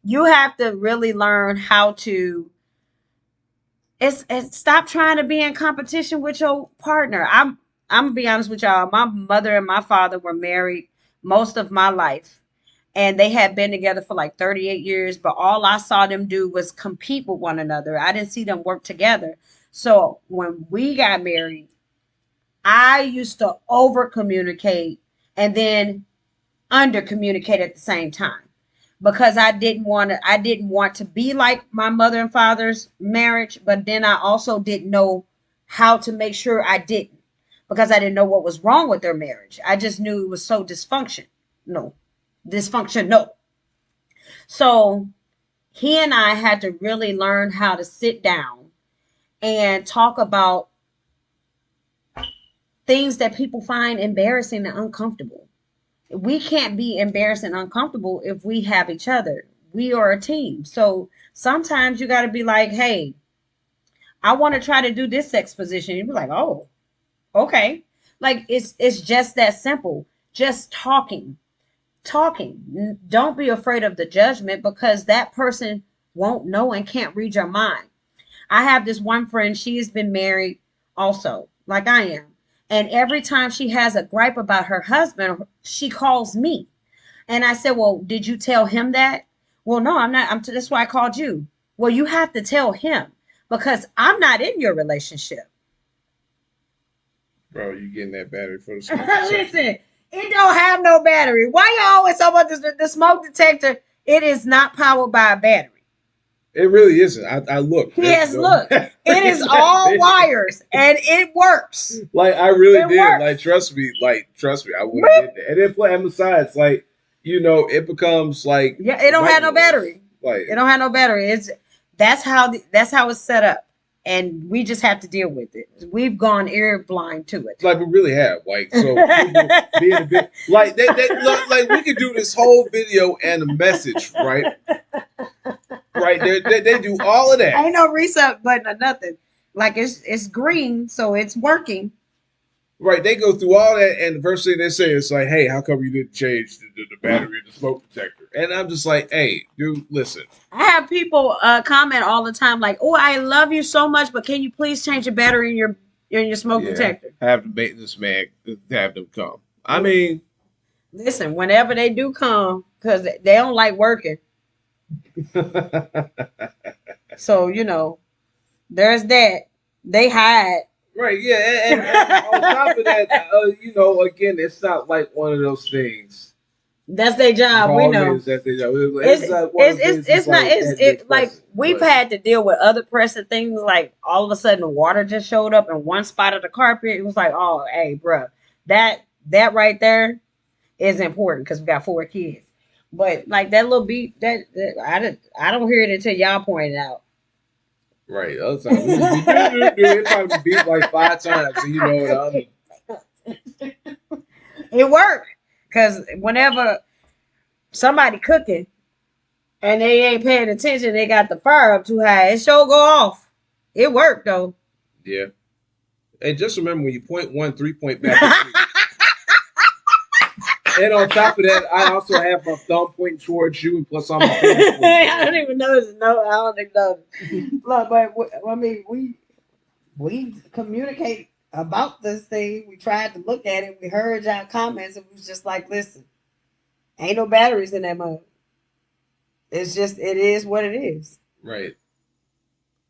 [SPEAKER 2] you have to really learn how to it's stop trying to be in competition with your partner. I'm gonna be honest with y'all. My mother and my father were married most of my life, and they had been together for like 38 years, but all I saw them do was compete with one another. I didn't see them work together. So when we got married, I used to over communicate and then under communicate at the same time because I didn't want to be like my mother and father's marriage, but then I also didn't know how to make sure I didn't because I didn't know what was wrong with their marriage. I just knew it was so dysfunction. No. Dysfunction, no. So he and I had to really learn how to sit down and talk about things that people find embarrassing and uncomfortable. We can't be embarrassed and uncomfortable if we have each other. We are a team. So sometimes you got to be like, hey, I want to try to do this sex position. You'd be like, oh, okay. Like it's just that simple. Just talking. Don't be afraid of the judgment because that person won't know and can't read your mind. I have this one friend, she has been married also, like I am. And every time she has a gripe about her husband, she calls me. And I said, well, did you tell him that? Well, no, I'm not. That's why I called you. Well, you have to tell him because I'm not in your relationship.
[SPEAKER 1] Bro, you getting that battery for the
[SPEAKER 2] smoke detector? Listen, it don't have no battery. Why you always talk about the smoke detector? It is not powered by a battery.
[SPEAKER 1] It really isn't. I looked.
[SPEAKER 2] Yes, look. It is all wires and it works.
[SPEAKER 1] Like I really did. Works. Like trust me. I would have did that. And then play. And besides, like it becomes like
[SPEAKER 2] it don't have no battery. Like it don't have no battery. That's how it's set up, and we just have to deal with it. We've gone ear blind to it.
[SPEAKER 1] Like we really have. Like so, being a bit like they look like we could do this whole video and a message, right? Right, they do all of that.
[SPEAKER 2] Ain't no reset button or nothing. Like it's green, so it's working.
[SPEAKER 1] Right, they go through all that, and the first thing they say is like, "Hey, how come you didn't change the battery in the smoke detector?" And I'm just like, "Hey, dude, listen."
[SPEAKER 2] I have people comment all the time, like, "Oh, I love you so much, but can you please change the battery in your smoke detector?"
[SPEAKER 1] I have to make this man have them come. I mean,
[SPEAKER 2] listen, whenever they do come, because they don't like working. So there's that. They hide.
[SPEAKER 1] Right, yeah, and on top of that, again, it's not like one of those things.
[SPEAKER 2] That's their job. We know. That's their job. It's like we've had to deal with other pressing things. Like all of a sudden, water just showed up in one spot of the carpet. It was like, oh, hey, bro, that right there is important because we got 4 kids. But like that little beat, that I don't hear it until y'all point it out.
[SPEAKER 1] Right. Other times it probably beat like 5 times. So
[SPEAKER 2] it worked because whenever somebody cooking and they ain't paying attention, they got the fire up too high. It sure go off. It worked though.
[SPEAKER 1] Yeah. And just remember when you point 1 3-point back. And on top of that, I also have my thumb pointing towards you, and plus I'm.
[SPEAKER 2] I don't even notice. No, I don't even notice. Look, but I mean, we communicate about this thing. We tried to look at it. We heard y'all comments, and we was just like, "Listen, ain't no batteries in that mug. It is what it is."
[SPEAKER 1] Right.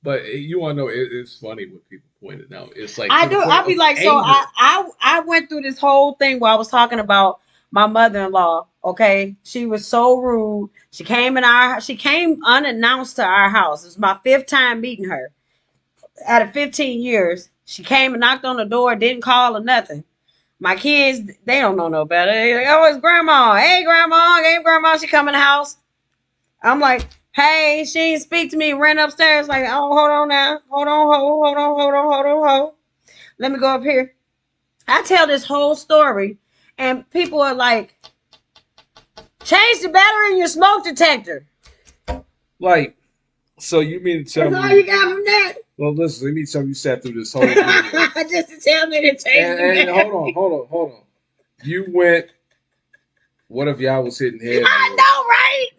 [SPEAKER 1] But you want to know? It's funny when people point it out. It's like
[SPEAKER 2] I do. I'll be like, anger. So I went through this whole thing where I was talking about my mother-in-law, okay? She was so rude. She came unannounced to our house. It was my 5th time meeting her. Out of 15 years, she came and knocked on the door, didn't call or nothing. My kids, they don't know no better. They're like, oh, it's grandma. Hey, grandma. She come in the house. I'm like, hey, she didn't speak to me. Ran upstairs like, oh, hold on now. Hold on. Let me go up here. I tell this whole story. And people are like, change the battery in your smoke detector.
[SPEAKER 1] Like, so you mean to tell me?
[SPEAKER 2] That's all you got from that?
[SPEAKER 1] Well, listen, let me tell you sat through this whole video.
[SPEAKER 2] Just to tell me to change the battery.
[SPEAKER 1] Hold on. You went, what if y'all was hitting head?
[SPEAKER 2] I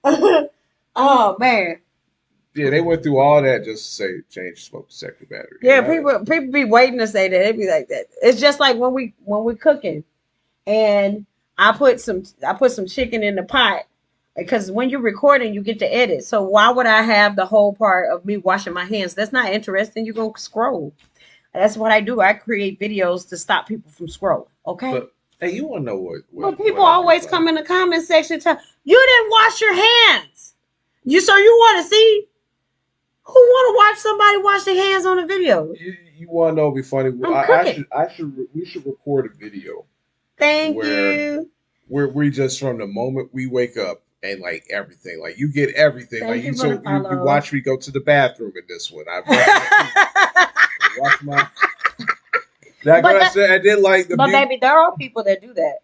[SPEAKER 2] know, right? Oh, man.
[SPEAKER 1] Yeah, they went through all that just to say change smoke detector battery.
[SPEAKER 2] Yeah, people be waiting to say that. They be like that. It's just like when we cooking, and I put some chicken in the pot because when you're recording, you get to edit. So why would I have the whole part of me washing my hands? That's not interesting. You go scroll. That's what I do. I create videos to stop people from scrolling. Okay.
[SPEAKER 1] But hey, you want to know what?
[SPEAKER 2] But people always come in the comment section tell you didn't wash your hands. So you want to see who want to watch somebody wash their hands on a video?
[SPEAKER 1] You want to know? It'd be funny. We should record a video.
[SPEAKER 2] Thank you.
[SPEAKER 1] Where we just from the moment we wake up and like everything, like you get everything.
[SPEAKER 2] Thank
[SPEAKER 1] like you watch me go to the bathroom in this one. I watch my. I did like the.
[SPEAKER 2] But baby, there are people that do that.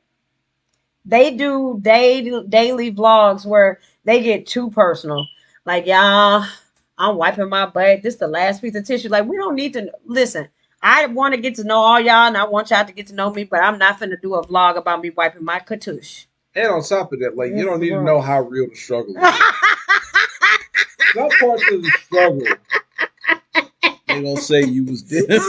[SPEAKER 2] They do daily vlogs where they get too personal. Like, y'all, I'm wiping my butt. This is the last piece of tissue. Like, we don't need to listen. I want to get to know all y'all, and I want y'all to get to know me, but I'm not finna do a vlog about me wiping my cartouche.
[SPEAKER 1] And on top of that, like, you don't need to know how real the struggle is. Some parts of the struggle, they gonna say you was dead.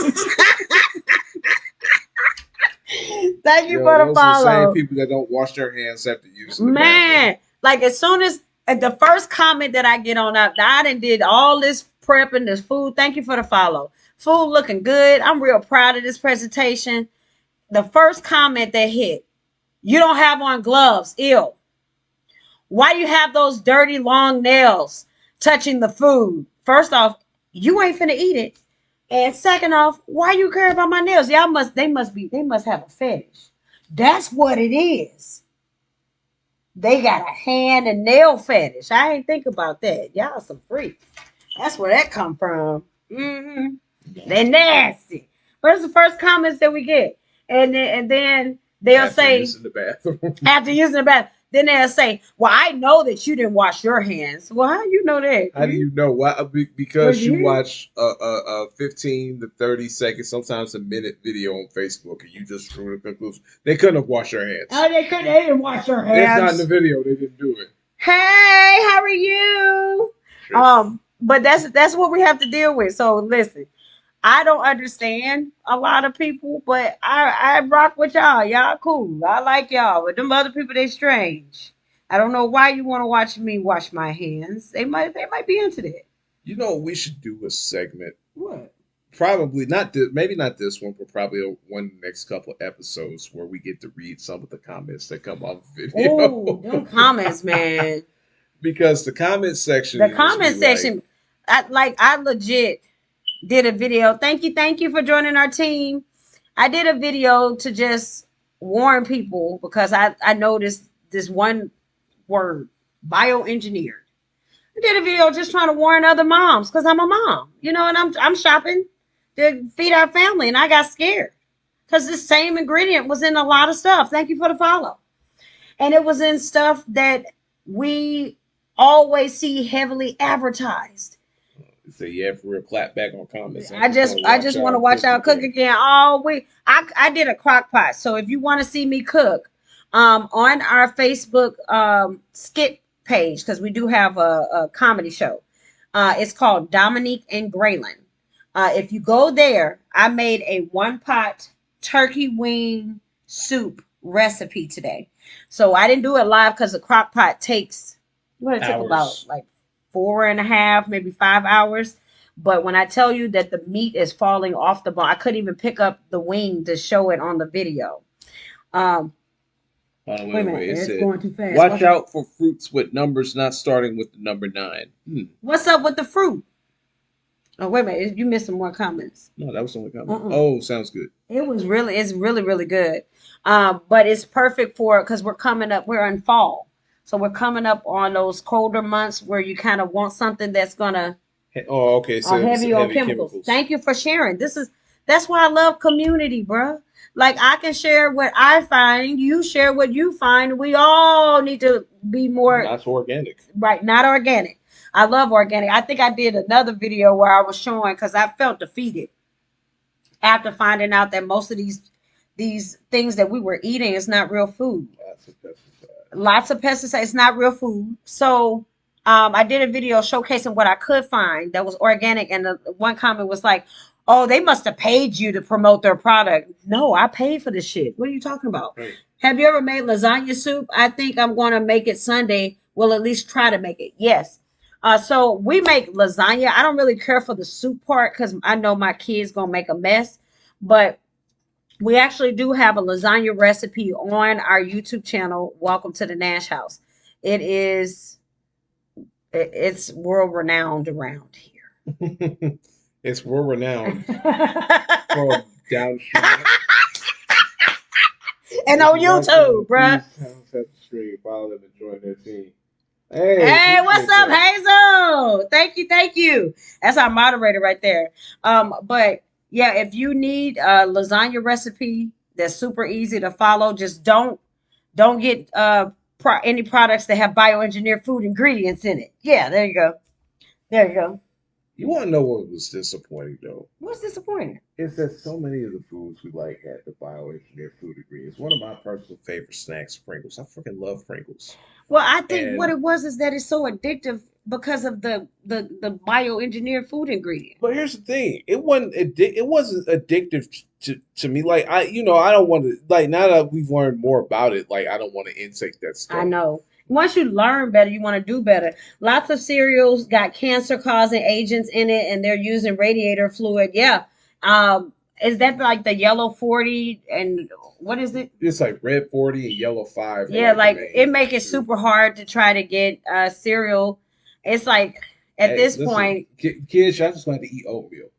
[SPEAKER 2] Thank you for the follow.
[SPEAKER 1] Are the same people that don't wash their hands after using the bathroom.
[SPEAKER 2] Like, as soon as the first comment that I get on up, I done did all this prepping, this food. Thank you for the follow. Food looking good. I'm real proud of this presentation. The first comment that hit, you don't have on gloves. Ew. Why you have those dirty long nails touching the food? First off, you ain't finna eat it. And second off, why you care about my nails? They must have a fetish. That's what it is. They got a hand and nail fetish. I ain't think about that. Y'all some freaks. That's where that come from. Mm-hmm. They nasty. What's the first comments that we get? And then they'll say
[SPEAKER 1] after
[SPEAKER 2] using the bathroom. Then they'll say, well, I know that you didn't wash your hands. Well, how do you know that?
[SPEAKER 1] How do you know? Why? Because you watch a 15 to 30 second, sometimes a minute video on Facebook, and you just drew the conclusion. They couldn't have washed their hands.
[SPEAKER 2] Oh, they couldn't. They didn't wash their hands.
[SPEAKER 1] It's not in the video. They didn't do it.
[SPEAKER 2] Hey, how are you? Sure. But that's what we have to deal with. So listen, I don't understand a lot of people, but I rock with y'all. Y'all cool. I like y'all. But them other people, they strange. I don't know why you want to watch me wash my hands. They might be into that.
[SPEAKER 1] You know, we should do a segment.
[SPEAKER 2] What?
[SPEAKER 1] Probably not this, maybe not this one, but probably one next couple of episodes where we get to read some of the comments that come off the video.
[SPEAKER 2] Oh, them comments, man.
[SPEAKER 1] Because the comment section.
[SPEAKER 2] I legit did a video. Thank you for joining our team. I did a video to just warn people because I noticed this one word, bioengineered. I did a video just trying to warn other moms because I'm a mom, and I'm shopping to feed our family, and I got scared because this same ingredient was in a lot of stuff. Thank you for the follow. And it was in stuff that we always see heavily advertised.
[SPEAKER 1] So yeah, for real, clap back on comments.
[SPEAKER 2] I just want to watch y'all cook again all week. I did a crock pot, so if you want to see me cook, on our Facebook skit page, because we do have a comedy show. It's called Dominique and Grailian. If you go there, I made a 1-pot turkey wing soup recipe today. So I didn't do it live because the crock pot takes about like 4.5, maybe 5 hours. But when I tell you that the meat is falling off the bone, I couldn't even pick up the wing to show it on the video.
[SPEAKER 1] Wait a minute. It's going too fast. Watch out for fruits with numbers not starting with the number 9.
[SPEAKER 2] What's up with the fruit? Oh, wait a minute. You missed some more comments.
[SPEAKER 1] No, that was the only comment. Oh, sounds good.
[SPEAKER 2] It's really, really good. But it's perfect because we're in fall. So we're coming up on those colder months where you kind of want something that's gonna
[SPEAKER 1] so
[SPEAKER 2] heavy on chemicals. Thank you for sharing. That's why I love community, bro. Like I can share what I find, you share what you find. We all need to be more
[SPEAKER 1] not organic.
[SPEAKER 2] Right, not organic. I love organic. I think I did another video where I was showing because I felt defeated after finding out that most of these things that we were eating is not real food. Lots of pesticides. It's not real food. So I did a video showcasing what I could find that was organic, and the one comment was like, "Oh, they must have paid you to promote their product." No, I paid for this shit. What are you talking about? Right. Have you ever made lasagna soup? I think I'm going to make it Sunday. We'll at least try to make it. Yes. So we make lasagna. I don't really care for the soup part because I know my kids gonna make a mess, but we actually do have a lasagna recipe on our YouTube channel. Welcome to the Nash House. It is it's world renowned around here.
[SPEAKER 1] It's world renowned for down the street.
[SPEAKER 2] And on YouTube, bruh.
[SPEAKER 1] Follow them and join their team.
[SPEAKER 2] Hey, what's up, Hazel? Thank you. That's our moderator right there. But yeah, if you need a lasagna recipe that's super easy to follow, just don't get any products that have bioengineered food ingredients in it. Yeah, there you go. There you go.
[SPEAKER 1] You want to know what was disappointing though?
[SPEAKER 2] What's disappointing?
[SPEAKER 1] Is that so many of the foods we like had the bioengineered food ingredients. One of my personal favorite snacks, Pringles. I freaking love Pringles.
[SPEAKER 2] Well, I think what it was is that it's so addictive because of the bioengineered food ingredient.
[SPEAKER 1] But here's the thing: it wasn't addictive to me. Like I don't want to like now that we've learned more about it. Like I don't want to intake that stuff.
[SPEAKER 2] I know. Once you learn better, you want to do better. Lots of cereals got cancer-causing agents in it, and they're using radiator fluid. Yeah. Is that like the yellow 40 and what is it?
[SPEAKER 1] It's like red 40 and yellow 5.
[SPEAKER 2] Yeah, like it make it super hard to try to get cereal. It's like at this point,
[SPEAKER 1] kids, y'all just want to eat oatmeal.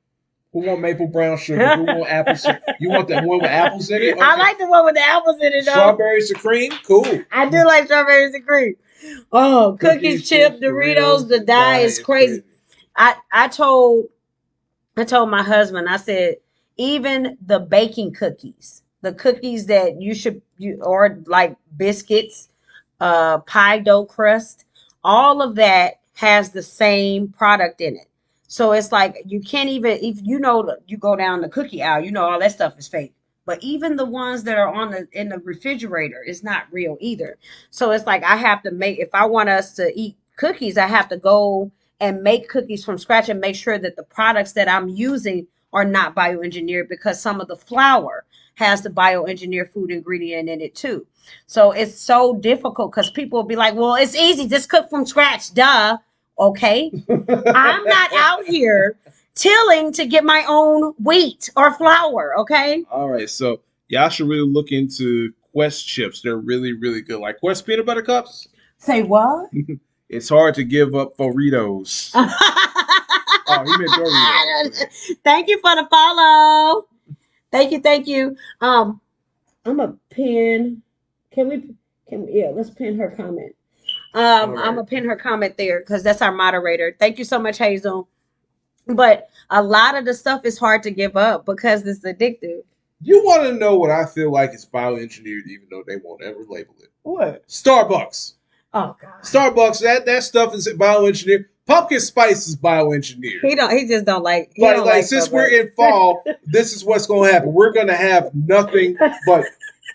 [SPEAKER 1] Who want maple brown sugar? Who want apples? You want that one with apples in it? Okay.
[SPEAKER 2] I like the one with the apples in it, though.
[SPEAKER 1] Strawberries and cream? Cool.
[SPEAKER 2] I do like strawberries and cream. Oh, cookies, chips, Doritos, the dye is crazy. I told my husband, I said, even the baking cookies, the cookies that or like biscuits, pie dough crust, all of that has the same product in it. So it's like you can't even, if you go down the cookie aisle, all that stuff is fake. But even the ones that are in the refrigerator is not real either. So it's like I have to if I want us to eat cookies, I have to go and make cookies from scratch and make sure that the products that I'm using are not bioengineered, because some of the flour has the bioengineered food ingredient in it too. So it's so difficult because people will be like, well, it's easy, just cook from scratch, duh. Okay. I'm not out here tilling to get my own wheat or flour. Okay.
[SPEAKER 1] All right. So y'all should really look into Quest chips. They're really, really good. Like Quest peanut butter cups.
[SPEAKER 2] Say what?
[SPEAKER 1] It's hard to give up Doritos. Oh, he meant Doritos.
[SPEAKER 2] Thank you for the follow. Thank you. I'm a pin. Let's pin her comment. Right. I'm gonna pin her comment there because that's our moderator. Thank you so much, Hazel. But a lot of the stuff is hard to give up because it's addictive.
[SPEAKER 1] You want to know what I feel like is bioengineered, even though they won't ever label it?
[SPEAKER 2] What?
[SPEAKER 1] Starbucks.
[SPEAKER 2] Oh God.
[SPEAKER 1] Starbucks. That stuff is bioengineered. Pumpkin spice is bioengineered.
[SPEAKER 2] He just don't like.
[SPEAKER 1] Like since we're in fall, this is what's gonna happen. We're gonna have nothing but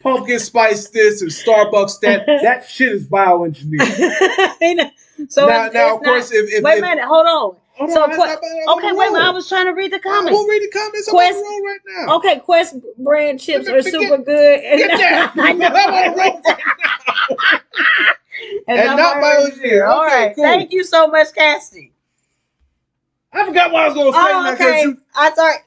[SPEAKER 1] pumpkin spice this and Starbucks that. That shit is bioengineered.
[SPEAKER 2] So
[SPEAKER 1] now of course, if
[SPEAKER 2] wait a minute, hold on. So wait a minute. I was trying to read the comments.
[SPEAKER 1] We'll read the comments. I'm on the roll right now.
[SPEAKER 2] Okay, Quest brand chips are super good.
[SPEAKER 1] Get that. I'm on the roll right now. And not bioengineered.
[SPEAKER 2] All right. Cool. Thank you so much, Cassie.
[SPEAKER 1] I forgot what I was going to say.
[SPEAKER 2] Oh, okay. I'm sorry.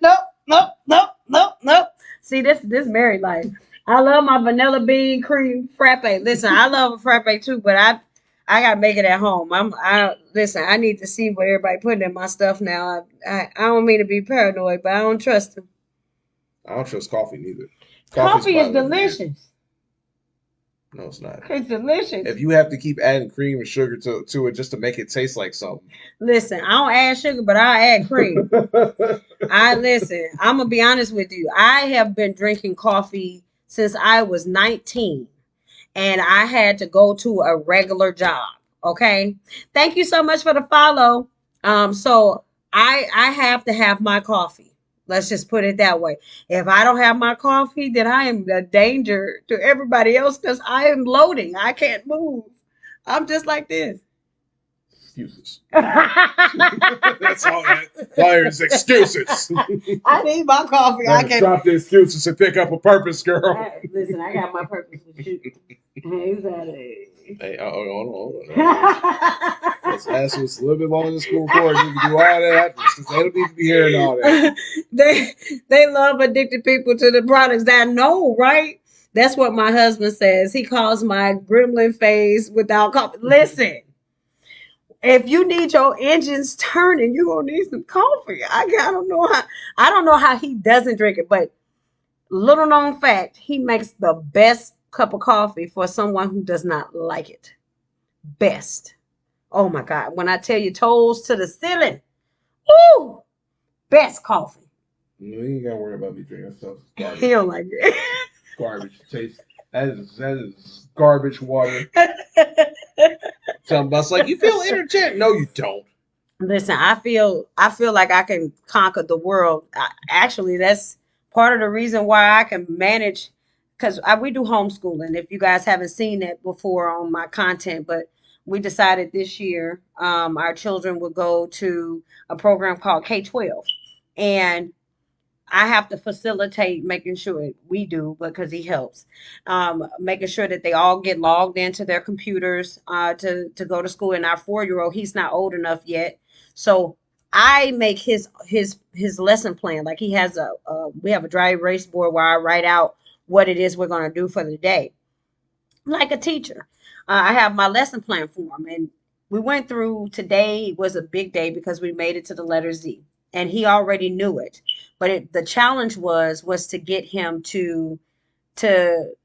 [SPEAKER 2] Nope. See, this married life. I love my vanilla bean cream frappe. Listen, I love a frappe too, but I gotta make it at home. Listen, I need to see what everybody putting in my stuff now. I don't mean to be paranoid, but I don't trust them.
[SPEAKER 1] I don't trust coffee neither.
[SPEAKER 2] Coffee is delicious.
[SPEAKER 1] No, it's not.
[SPEAKER 2] It's delicious.
[SPEAKER 1] If you have to keep adding cream and sugar to it just to make it taste like something.
[SPEAKER 2] Listen, I don't add sugar, but I add cream. Listen, I'm gonna be honest with you. I have been drinking coffee since I was 19. And I had to go to a regular job. Okay. Thank you so much for the follow. So I have to have my coffee. Let's just put it that way. If I don't have my coffee, then I am a danger to everybody else because I am bloating. I can't move. I'm just like this.
[SPEAKER 1] Excuses. That's all that. There's excuses.
[SPEAKER 2] I need my coffee. I can
[SPEAKER 1] drop the excuses and pick up a purpose, girl.
[SPEAKER 2] Listen, I got my purpose with you. Exactly.
[SPEAKER 1] Hey, hold on. Let's ask us a little bit longer than school for it. You can do all that. They don't need to be hearing all that.
[SPEAKER 2] they love addicted people to the products. That know, right? That's what my husband says. He calls my gremlin phase without coffee. Listen, if you need your engines turning, you're gonna need some coffee. I don't know how he doesn't drink it, but little known fact, he makes the best cup of coffee for someone who does not like it. Best. Oh my God. When I tell you toes to the ceiling, woo! Best coffee.
[SPEAKER 1] You ain't gotta worry about me drinking stuff.
[SPEAKER 2] He don't like it.
[SPEAKER 1] Garbage taste. That is garbage water. Something about like you feel energetic. No, you don't.
[SPEAKER 2] Listen, I feel like I can conquer the world. Actually, that's part of the reason why I can manage, because we do homeschooling. If you guys haven't seen it before on my content, but we decided this year our children would go to a program called K-12, and I have to facilitate making sure we do because he helps, making sure that they all get logged into their computers to go to school. And our 4-year-old, he's not old enough yet, so I make his lesson plan. Like he has we have a dry erase board where I write out what it is we're going to do for the day, like a teacher. I have my lesson plan for him, and we went through. Today was a big day because we made it to the letter Z, and he already knew it. But the challenge was to get him to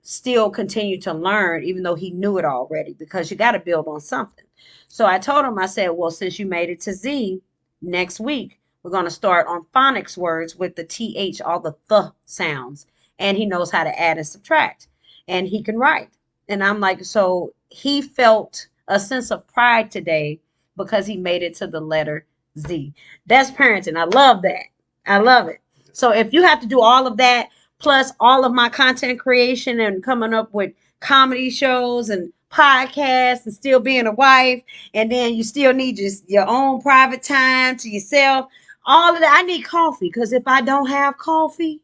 [SPEAKER 2] still continue to learn, even though he knew it already, because you got to build on something. So I told him, I said, well, since you made it to Z, next week we're going to start on phonics words with the TH, all the th sounds, and he knows how to add and subtract, and he can write. And I'm like, so he felt a sense of pride today because he made it to the letter Z. That's parenting. I love that. I love it. So if you have to do all of that, plus all of my content creation and coming up with comedy shows and podcasts and still being a wife, and then you still need just your own private time to yourself, all of that, I need coffee, because if I don't have coffee,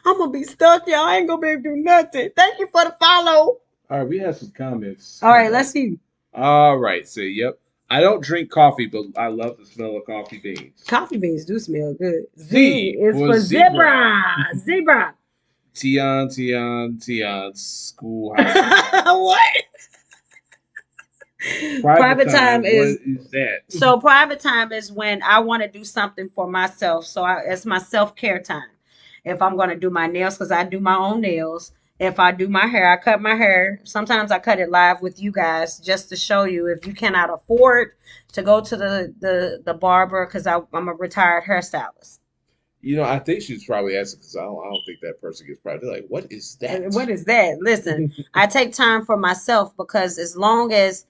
[SPEAKER 2] I'm going to be stuck, y'all. I ain't going to be able to do nothing. Thank you for the follow.
[SPEAKER 1] All right, we have some comments.
[SPEAKER 2] All right, let's see.
[SPEAKER 1] All right, so yep. I don't drink coffee, but I love the smell of coffee beans.
[SPEAKER 2] Coffee beans do smell good.
[SPEAKER 1] Z
[SPEAKER 2] is for zebra. Zebra.
[SPEAKER 1] Tion, schoolhouse.
[SPEAKER 2] What? Private time is.
[SPEAKER 1] What is that?
[SPEAKER 2] So private time is when I want to do something for myself. So it's my self-care time. If I'm going to do my nails, because I do my own nails. If I do my hair, I cut my hair. Sometimes I cut it live with you guys just to show you, if you cannot afford to go to the barber, because I'm a retired hairstylist.
[SPEAKER 1] You know, I think she's probably asking because I don't think that person gets probably like, what is that?
[SPEAKER 2] What is that? Listen, I take time for myself, because as long as,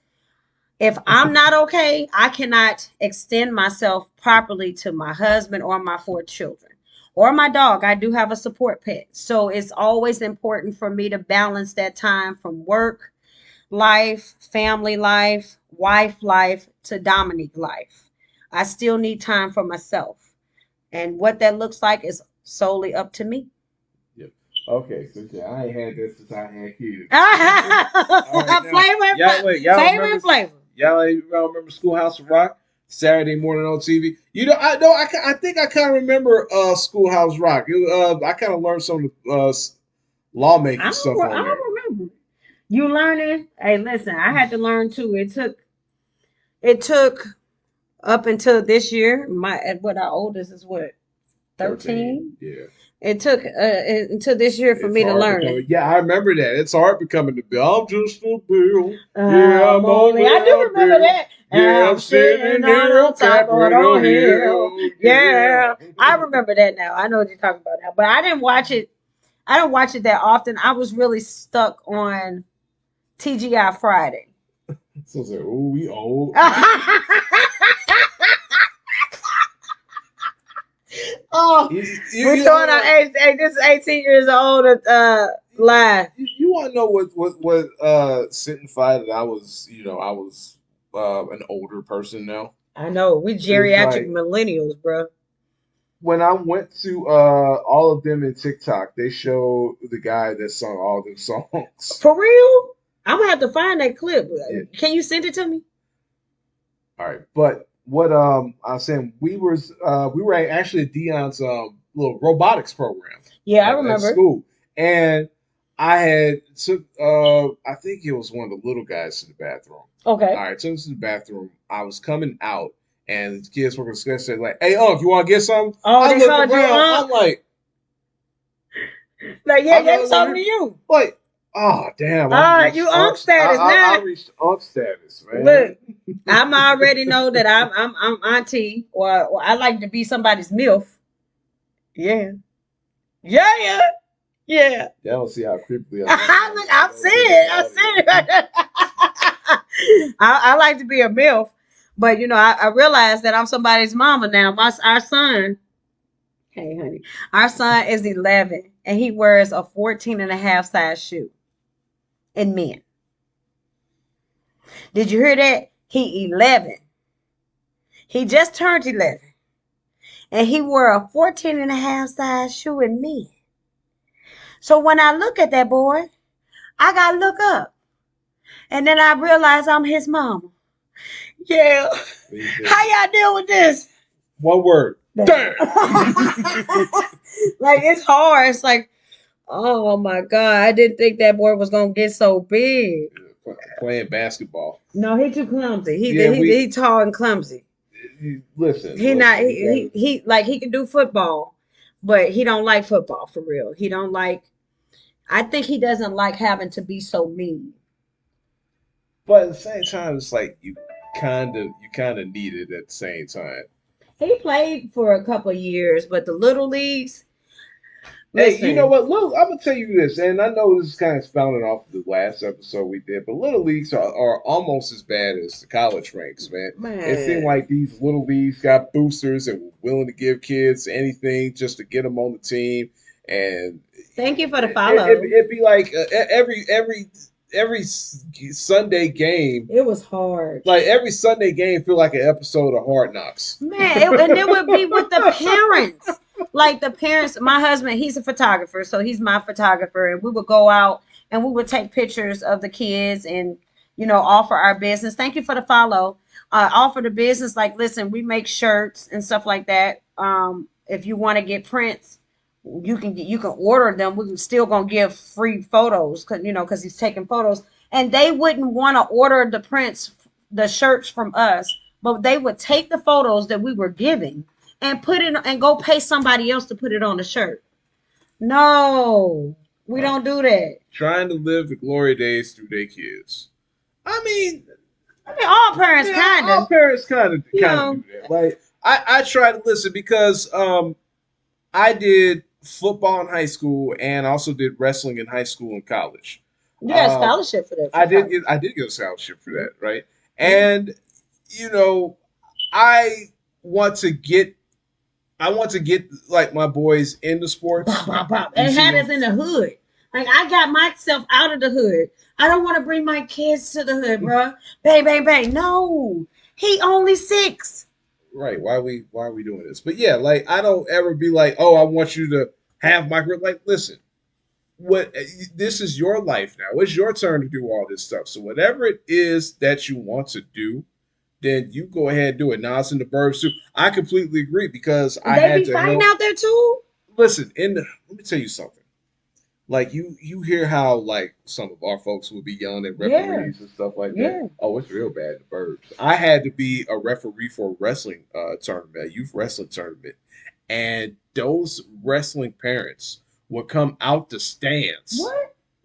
[SPEAKER 2] if I'm not okay, I cannot extend myself properly to my husband or my 4 children. Or my dog. I do have a support pet. So it's always important for me to balance that time from work life, family life, wife life, to Dominique life. I still need time for myself. And what that looks like is solely up to me.
[SPEAKER 1] Yep. Okay, so yeah, I ain't had this since I had kids.
[SPEAKER 2] Favorite flavor.
[SPEAKER 1] Y'all remember Schoolhouse Rock? Saturday morning on TV. You know, I think I kind of remember Schoolhouse Rock. I kind of learned some of the lawmaking stuff on there. I don't remember.
[SPEAKER 2] You learning? Hey, listen, I had to learn too. It took up until this year. Our oldest is what? 13?
[SPEAKER 1] Yeah.
[SPEAKER 2] It took until this year for me to learn it.
[SPEAKER 1] Yeah, I remember that. It's hard becoming the bill. I'm just a bill.
[SPEAKER 2] Yeah, I'm only. I do remember that. Yeah, I'm sitting on top of a hill. Yeah, I remember that now. I know what you're talking about now. But I didn't watch it. I don't watch it that often. I was really stuck on TGI Friday.
[SPEAKER 1] So it's like, oh, we old.
[SPEAKER 2] Oh, we're showing our age. Hey, this is 18 years old. Live.
[SPEAKER 1] You want to know what signified that I was an older person now.
[SPEAKER 2] I know we geriatric millennials, bro.
[SPEAKER 1] When I went to all of them in TikTok, they showed the guy that sung all the songs.
[SPEAKER 2] For real? I'm gonna have to find that clip. Yeah. Can you send it to me?
[SPEAKER 1] All right, but what I was saying, we were actually at Dion's little robotics program.
[SPEAKER 2] Yeah, I remember.
[SPEAKER 1] At school, and I had took I think it was one of the little guys to the bathroom.
[SPEAKER 2] Okay.
[SPEAKER 1] All right, took him to the bathroom. I was coming out, and the kids were going to say like, "Hey, Unc, you want to get something?"
[SPEAKER 2] Oh,
[SPEAKER 1] I
[SPEAKER 2] they called you Unc.
[SPEAKER 1] I'm like,
[SPEAKER 2] yeah, that's talking to you.
[SPEAKER 1] Like, oh damn!
[SPEAKER 2] You Unc status now.
[SPEAKER 1] I reached Unc status, man.
[SPEAKER 2] Look, I'm already know that I'm auntie, or I like to be somebody's MILF. Yeah. Yeah.
[SPEAKER 1] Yeah, I don't see how creepy.
[SPEAKER 2] I've seen it. I like to be a MILF, but I realize that I'm somebody's mama now. Our son, hey honey, our son is 11 and he wears a 14.5 size shoe in men. Did you hear that? He 11. He just turned 11 and he wore a 14.5 size shoe in men. So when I look at that boy, I gotta look up. And then I realize I'm his mama. Yeah. How y'all deal with this?
[SPEAKER 1] One word. Damn.
[SPEAKER 2] Like, it's hard. It's like, oh my God. I didn't think that boy was gonna get so big.
[SPEAKER 1] Playing basketball.
[SPEAKER 2] No, he too clumsy. He tall and clumsy.
[SPEAKER 1] Listen.
[SPEAKER 2] He can do football, but he don't like football for real. He don't like. I think he doesn't like having to be so mean.
[SPEAKER 1] But at the same time, it's like you kind of need it at the same time.
[SPEAKER 2] He played for a couple of years, but the little leagues.
[SPEAKER 1] Listen. Hey, you know what? Look, I'm gonna tell you this, and I know this is kind of spouting off the last episode we did, but little leagues are almost as bad as the college ranks, man. It seemed like these little leagues got boosters and were willing to give kids anything just to get them on the team. And
[SPEAKER 2] thank you for the follow.
[SPEAKER 1] It'd be like every Sunday game.
[SPEAKER 2] It was hard.
[SPEAKER 1] Like every Sunday game feel like an episode of Hard Knocks.
[SPEAKER 2] Man, and it would be with the parents. Like the parents, my husband, he's a photographer, so he's my photographer, and we would go out and we would take pictures of the kids and offer our business. Thank you for the follow. Offer the business, like, listen, we make shirts and stuff like that. If you want to get prints, you can order them. We're still gonna give free photos because he's taking photos, and they wouldn't want to order the prints, the shirts from us, but they would take the photos that we were giving and put it and go pay somebody else to put it on the shirt. No, we don't do that.
[SPEAKER 1] Trying to live the glory days through their kids. I mean,
[SPEAKER 2] all parents kind of.
[SPEAKER 1] All parents kind of do that. Like I try to listen because I did football in high school and also did wrestling in high school and college.
[SPEAKER 2] You got a scholarship for that.
[SPEAKER 1] I did get a scholarship for that, right? And I want to get like my boys into sports.
[SPEAKER 2] They had us in the hood. Like, I got myself out of the hood. I don't want to bring my kids to the hood, bro. Bang, bang, bang. No, he only 6.
[SPEAKER 1] Right? Why are we doing this? But yeah, like I don't ever be like, oh, I want you to have my group. Like, listen, this is your life now. It's your turn to do all this stuff. So whatever it is that you want to do, then you go ahead and do it. Now it's in the burbs too. I completely agree because I had to. They be
[SPEAKER 2] fighting out there too.
[SPEAKER 1] Listen, let me tell you something. Like you hear how like some of our folks will be yelling at referees and stuff like that. Oh, it's real bad in the burbs. I had to be a referee for a wrestling tournament, a youth wrestling tournament, and those wrestling parents would come out the stands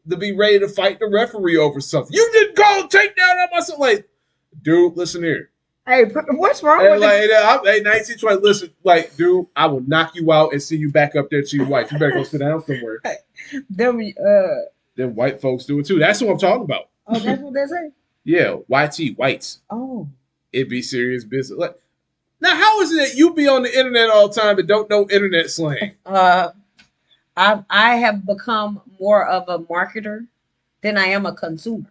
[SPEAKER 1] to be ready to fight the referee over something. You didn't go take down on myself. Like, dude, listen here.
[SPEAKER 2] Hey, what's wrong with
[SPEAKER 1] that? Hey, 1920, listen, like, dude, I will knock you out and send you back up there to your wife. You better go sit down somewhere. Them white folks do it too. That's what I'm talking about.
[SPEAKER 2] Oh, that's what they say?
[SPEAKER 1] Yeah, whites.
[SPEAKER 2] Oh.
[SPEAKER 1] It be serious business. Like, now, how is it that you be on the internet all the time and don't know internet slang?
[SPEAKER 2] I have become more of a marketer than I am a consumer.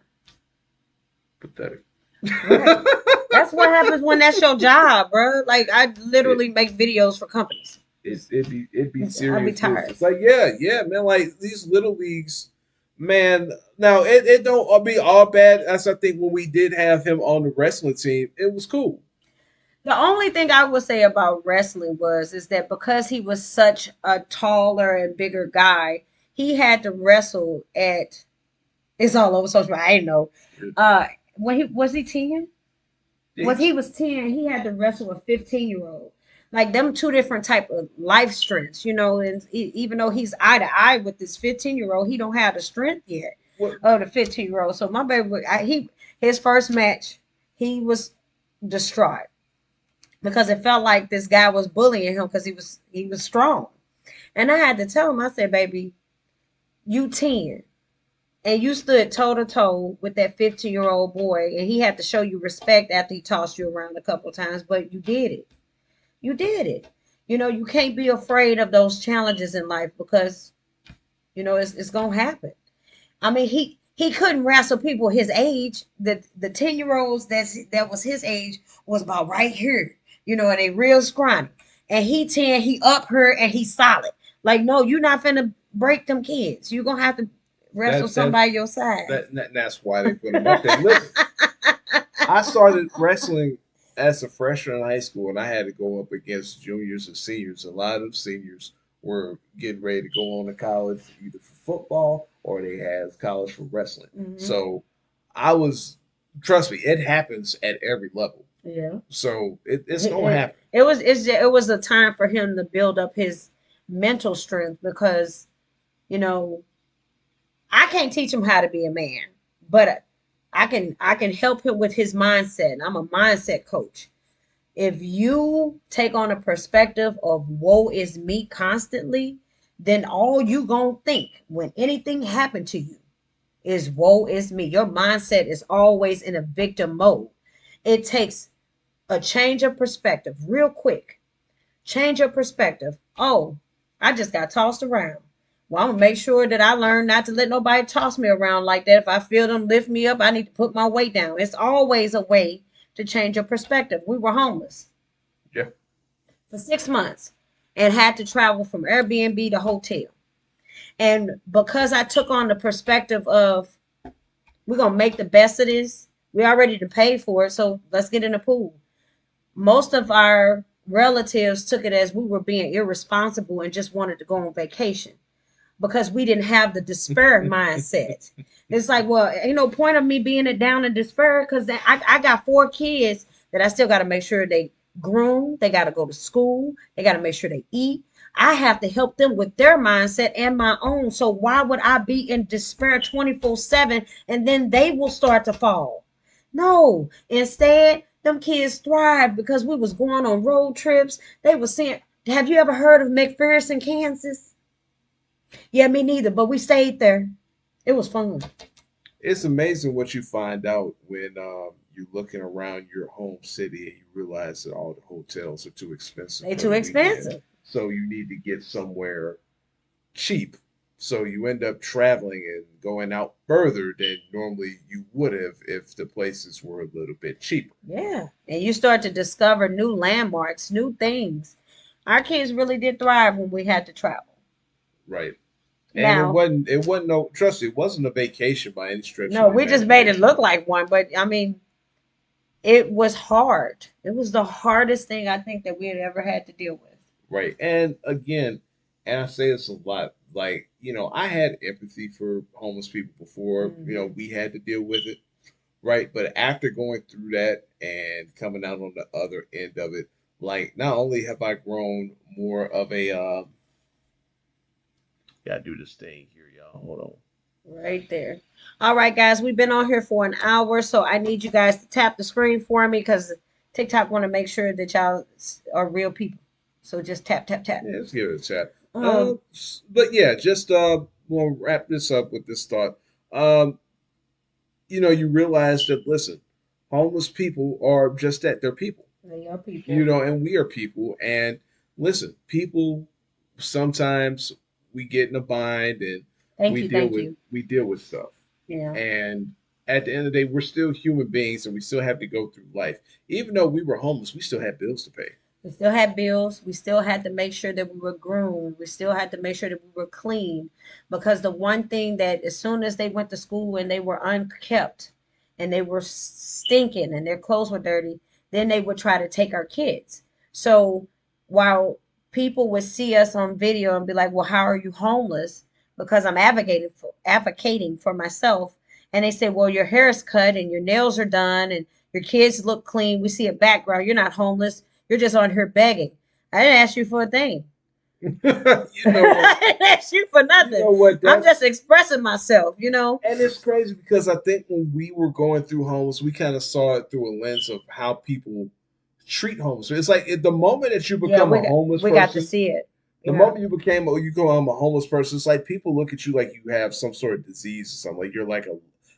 [SPEAKER 1] Pathetic.
[SPEAKER 2] Right. That's what happens when that's your job, bro. Like I literally make videos for companies.
[SPEAKER 1] It'd be
[SPEAKER 2] I'll be
[SPEAKER 1] serious
[SPEAKER 2] tired.
[SPEAKER 1] business. Like yeah, man. Like these little leagues, man. Now it don't be all bad. As I think when we did have him on the wrestling team, it was cool.
[SPEAKER 2] The only thing I would say about wrestling was is that because he was such a taller and bigger guy, he had to wrestle at it's all over social media. I didn't know. Uh when he was he 10?
[SPEAKER 1] Yeah,
[SPEAKER 2] When he was 10, he had to wrestle a 15-year-old. Like them two different type of life strengths, and even though he's eye to eye with this 15-year-old, he don't have the strength yet
[SPEAKER 1] what
[SPEAKER 2] of the 15-year-old. So my baby, he his first match, he was distraught because it felt like this guy was bullying him because he was strong. And I had to tell him, I said, baby, you 10 and you stood toe to toe with that 15-year-old boy, and he had to show you respect after he tossed you around a couple of times, but you did it. You did it. You can't be afraid of those challenges in life because it's gonna happen. I mean, he couldn't wrestle people his age. The 10-year-olds that was his age was about right here, and they real scrawny. And he 10, he up her and he solid. Like, no, you're not finna break them kids. You're gonna have to wrestle
[SPEAKER 1] that that
[SPEAKER 2] somebody your size.
[SPEAKER 1] that's why they put him up there. Listen, I started wrestling as a freshman in high school, and I had to go up against juniors and seniors. A lot of them seniors were getting ready to go on to college, either for football or they had college for wrestling.
[SPEAKER 2] Hmm.
[SPEAKER 1] So I was, trust me, it happens at every level.
[SPEAKER 2] Yeah.
[SPEAKER 1] So it's gonna
[SPEAKER 2] It,
[SPEAKER 1] happen.
[SPEAKER 2] it was a time for him to build up his mental strength because you know I can't teach him how to be a man, but I can help him with his mindset. I'm a mindset coach. If you take on a perspective of woe is me constantly, then all you gonna think when anything happened to you is woe is me. Your mindset is always in a victim mode. It takes a change of perspective real quick. Change your perspective. Oh, I just got tossed around. Well, I'm gonna make sure that I learn not to let nobody toss me around like that. If I feel them lift me up, I need to put my weight down. It's always a way to change your perspective. We were homeless
[SPEAKER 1] Yeah.
[SPEAKER 2] for 6 months and had to travel from Airbnb to hotel. And because I took on the perspective of we're gonna make the best of this, we already to pay for it, so let's get in the pool. Most of our relatives took it as we were being irresponsible and just wanted to go on vacation because we didn't have the despair mindset. It's like, well, point of me being it down in despair because I got 4 kids that I still got to make sure they groom, they got to go to school, they got to make sure they eat. I have to help them with their mindset and my own. So why would I be in despair 24/7 and then they will start to fall? No, instead, them kids thrived because we was going on road trips. They were saying, have you ever heard of McPherson, Kansas? Yeah, me neither, but we stayed there. It was fun.
[SPEAKER 1] It's amazing what you find out when you're looking around your home city and you realize that all the hotels are too expensive
[SPEAKER 2] They
[SPEAKER 1] for
[SPEAKER 2] too
[SPEAKER 1] the weekend.
[SPEAKER 2] expensive.
[SPEAKER 1] So you need to get somewhere cheap. So you end up traveling and going out further than normally you would have if the places were a little bit cheaper.
[SPEAKER 2] Yeah. And you start to discover new landmarks, new things. Our kids really did thrive when we had to travel.
[SPEAKER 1] Right. And it
[SPEAKER 2] Now,
[SPEAKER 1] wasn't it wasn't no trust me, it wasn't a vacation by any stretch of
[SPEAKER 2] no,
[SPEAKER 1] the
[SPEAKER 2] we just made it
[SPEAKER 1] imagination.
[SPEAKER 2] look like one, but I mean, it was hard. It was the hardest thing I think that we had ever had to deal with.
[SPEAKER 1] Right. And again, and I say this a lot, like, I had empathy for homeless people before,
[SPEAKER 2] Hmm.
[SPEAKER 1] we had to deal with it, right? But after going through that and coming out on the other end of it, like not only have I grown more of a gotta do this thing here, y'all. Hold on.
[SPEAKER 2] Right there. All right, guys, we've been on here for an hour, so I need you guys to tap the screen for me because TikTok want to make sure that y'all are real people. So just tap, tap, tap.
[SPEAKER 1] Yeah, let's give it a chat.
[SPEAKER 2] Um,
[SPEAKER 1] But yeah, just we'll wrap this up with this thought. Um, you realize that listen, homeless people are just that, they're people.
[SPEAKER 2] they are people.
[SPEAKER 1] And we are people. And listen, people sometimes we get in a bind and
[SPEAKER 2] Thank you, thank you.
[SPEAKER 1] we deal with stuff.
[SPEAKER 2] Yeah.
[SPEAKER 1] And at the end of the day, we're still human beings and we still have to go through life. Even though we were homeless, we still had bills to pay.
[SPEAKER 2] We still had bills. We still had to make sure that we were groomed. We still had to make sure that we were clean. Because the one thing that as soon as they went to school and they were unkept and they were stinking and their clothes were dirty, then they would try to take our kids. So while people would see us on video and be like, well, how are you homeless? Because I'm advocating for myself. And they say, well, your hair is cut and your nails are done and your kids look clean. We see a background. You're not homeless. You're just on here begging. I didn't ask you for a thing.
[SPEAKER 1] You know what?
[SPEAKER 2] I didn't ask you for nothing.
[SPEAKER 1] You know what?
[SPEAKER 2] I'm just expressing myself, you know.
[SPEAKER 1] And it's crazy because I think when we were going through homeless, we kind of saw it through a lens of how people treat homeless. It's like the moment that you become a homeless
[SPEAKER 2] we
[SPEAKER 1] person,
[SPEAKER 2] got to see it.
[SPEAKER 1] the moment you became, or you go, I'm a homeless person, it's like people look at you like you have some sort of disease or something. Like you're like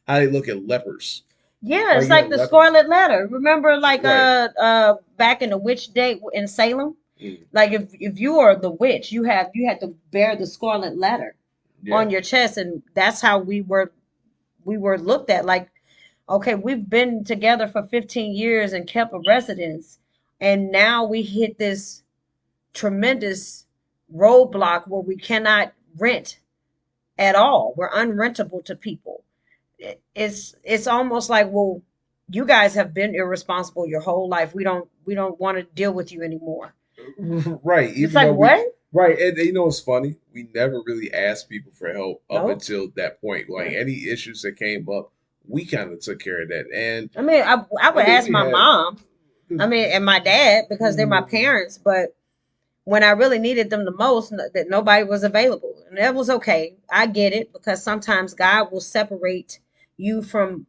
[SPEAKER 1] how they look at lepers.
[SPEAKER 2] Yeah, it's like the leper. Scarlet Letter. Remember, like
[SPEAKER 1] right.
[SPEAKER 2] back in the witch day in Salem, like if you are the witch, you had to bear the Scarlet Letter on your chest, and that's how we were looked at. Like, okay, we've been together for 15 years and kept a residence, and now we hit this tremendous roadblock where we cannot rent at all. We're unrentable to people. It's almost like, well, you guys have been irresponsible your whole life. We don't want to deal with you anymore.
[SPEAKER 1] Right.
[SPEAKER 2] It's like what?
[SPEAKER 1] Right. And you know what's funny? We never really asked people for help up until that point. Like any issues that came up, we kind of took care of that. And
[SPEAKER 2] I mean, I would ask my mom. I mean, and my dad because they're my parents, but when I really needed them the most, that nobody was available. And that was okay. I get it because sometimes God will separate you from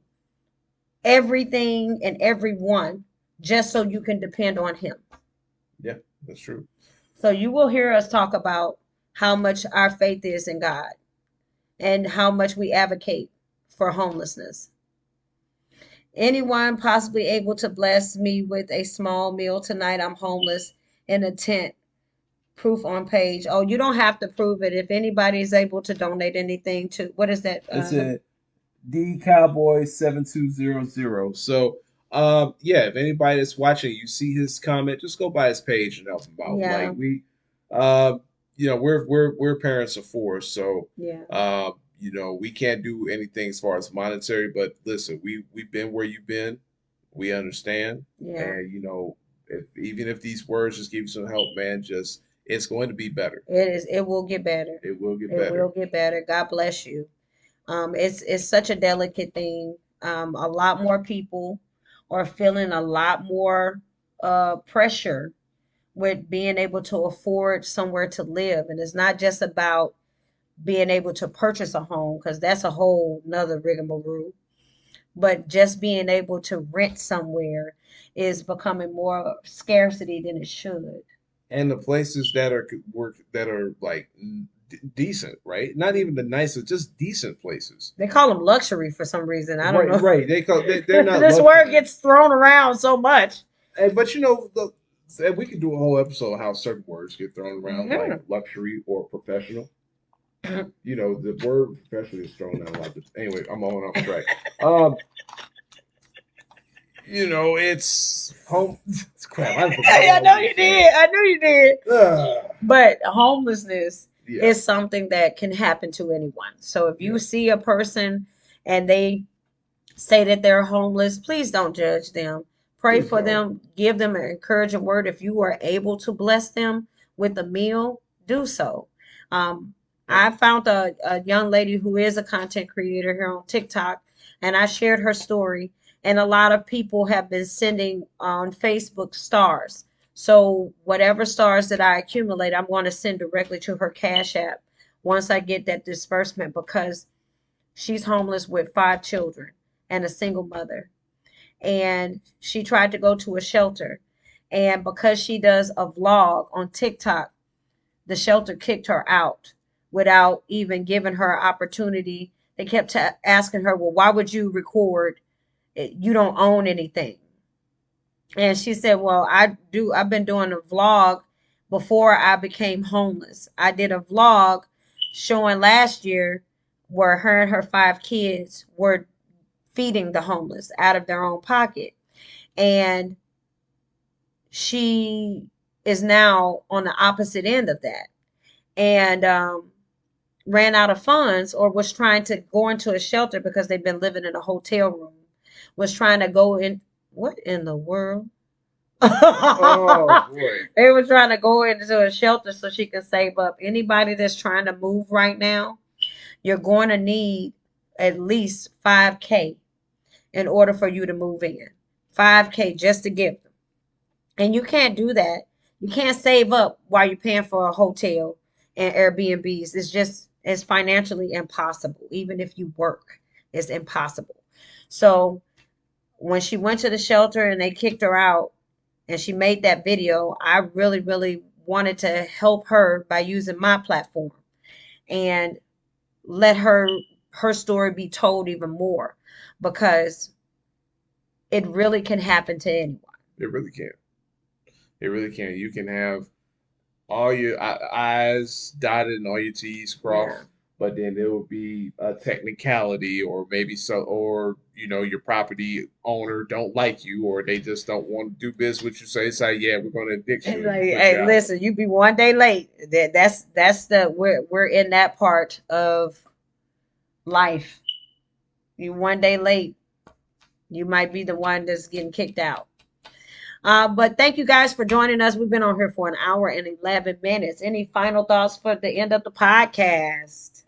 [SPEAKER 2] everything and everyone just so you can depend on him.
[SPEAKER 1] Yeah, that's true.
[SPEAKER 2] So you will hear us talk about how much our faith is in God and how much we advocate for homelessness. Anyone possibly able to bless me with a small meal tonight? I'm homeless in a tent. Proof on page. Oh, you don't have to prove it. If anybody is able to donate anything to, what is that?
[SPEAKER 1] It's a D Cowboy 7200. So, yeah, if anybody that's watching, you see his comment, just go by his page and help him out.
[SPEAKER 2] Yeah.
[SPEAKER 1] Like we, you know, we're parents of four, so
[SPEAKER 2] yeah.
[SPEAKER 1] You know, we can't do anything as far as monetary. But listen, we've been where you've been. We understand, and you know, even if these words just give you some help, man, just it's going to be better.
[SPEAKER 2] It is. It will get better.
[SPEAKER 1] It will get better.
[SPEAKER 2] It will get better. God bless you. It's such a delicate thing. A lot more people are feeling a lot more pressure with being able to afford somewhere to live, and it's not just about being able to purchase a home because that's a whole nother rigmarole. But just being able to rent somewhere is becoming more scarcity than it should.
[SPEAKER 1] And the places that are like decent, right? Not even the nicest, just decent places.
[SPEAKER 2] They call them luxury for some reason. I don't know.
[SPEAKER 1] Right. They're not.
[SPEAKER 2] This word gets thrown around so much.
[SPEAKER 1] But you know, we could do a whole episode of how certain words get thrown around, like luxury or professional. You know, the word professional is thrown out a lot. Anyway, I'm on off track. You know, it's home. It's crap.
[SPEAKER 2] I know you did. I knew you did. But homelessness is something that can happen to anyone. So if you see a person and they say that they're homeless, please don't judge them. Pray for them. Give them an encouraging word. If you are able to bless them with a meal, do so. I found a young lady who is a content creator here on TikTok, and I shared her story. And a lot of people have been sending on Facebook stars. So whatever stars that I accumulate, I'm going to send directly to her Cash App once I get that disbursement because she's homeless with 5 children and a single mother. And she tried to go to a shelter. And because she does a vlog on TikTok, the shelter kicked her out without even giving her an opportunity. They kept asking her, well, why would you record? You don't own anything. And she said, well, I've been doing a vlog before I became homeless. I did a vlog showing last year where her and her 5 kids were feeding the homeless out of their own pocket. And she is now on the opposite end of that, and ran out of funds, or was trying to go into a shelter because they've been living in a hotel room, was trying to go in. What in the world?
[SPEAKER 1] Oh boy.
[SPEAKER 2] They were trying to go into a shelter so she can save up. Anybody that's trying to move right now, you're going to need at least 5K in order for you to move in. 5K just to give them. And you can't do that. You can't save up while you're paying for a hotel and Airbnbs. It's financially impossible. Even if you work, it's impossible. So when she went to the shelter and they kicked her out and she made that video, I really, really wanted to help her by using my platform and let her story be told even more, because it really can happen to anyone.
[SPEAKER 1] It really can. It really can. You can have all your I's dotted and all your T's crossed,
[SPEAKER 2] Yeah.
[SPEAKER 1] but then there will be a technicality, or maybe or your property owner don't like you, or they just don't want to do business with you. So it's like, yeah, we're going to evict you
[SPEAKER 2] And
[SPEAKER 1] and
[SPEAKER 2] like,
[SPEAKER 1] put you
[SPEAKER 2] hey,
[SPEAKER 1] out.
[SPEAKER 2] listen, you be one day late. That's the we're in that part of life. You one day late, you might be the one that's getting kicked out. But thank you guys for joining us. We've been on here for an hour and 11 minutes. Any final thoughts for the end of the podcast?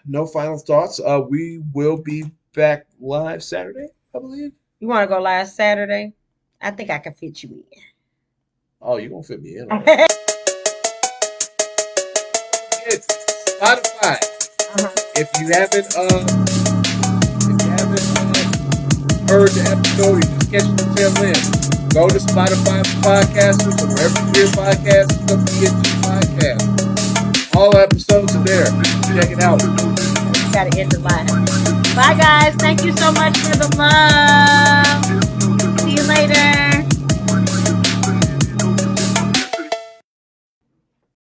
[SPEAKER 1] No final thoughts. We will be back live Saturday, I believe.
[SPEAKER 2] You want to go last Saturday? I think I can fit you in.
[SPEAKER 1] Oh, you're gonna fit me in. Right? It's Spotify. If you haven't heard the episode, you just catch the tail end. Go to Spotify podcasters, or wherever you hear podcasts, look for ENG Podcast. All episodes are there. Check it out.
[SPEAKER 2] You gotta end the line. Bye guys. Thank you so much for the love. See you later.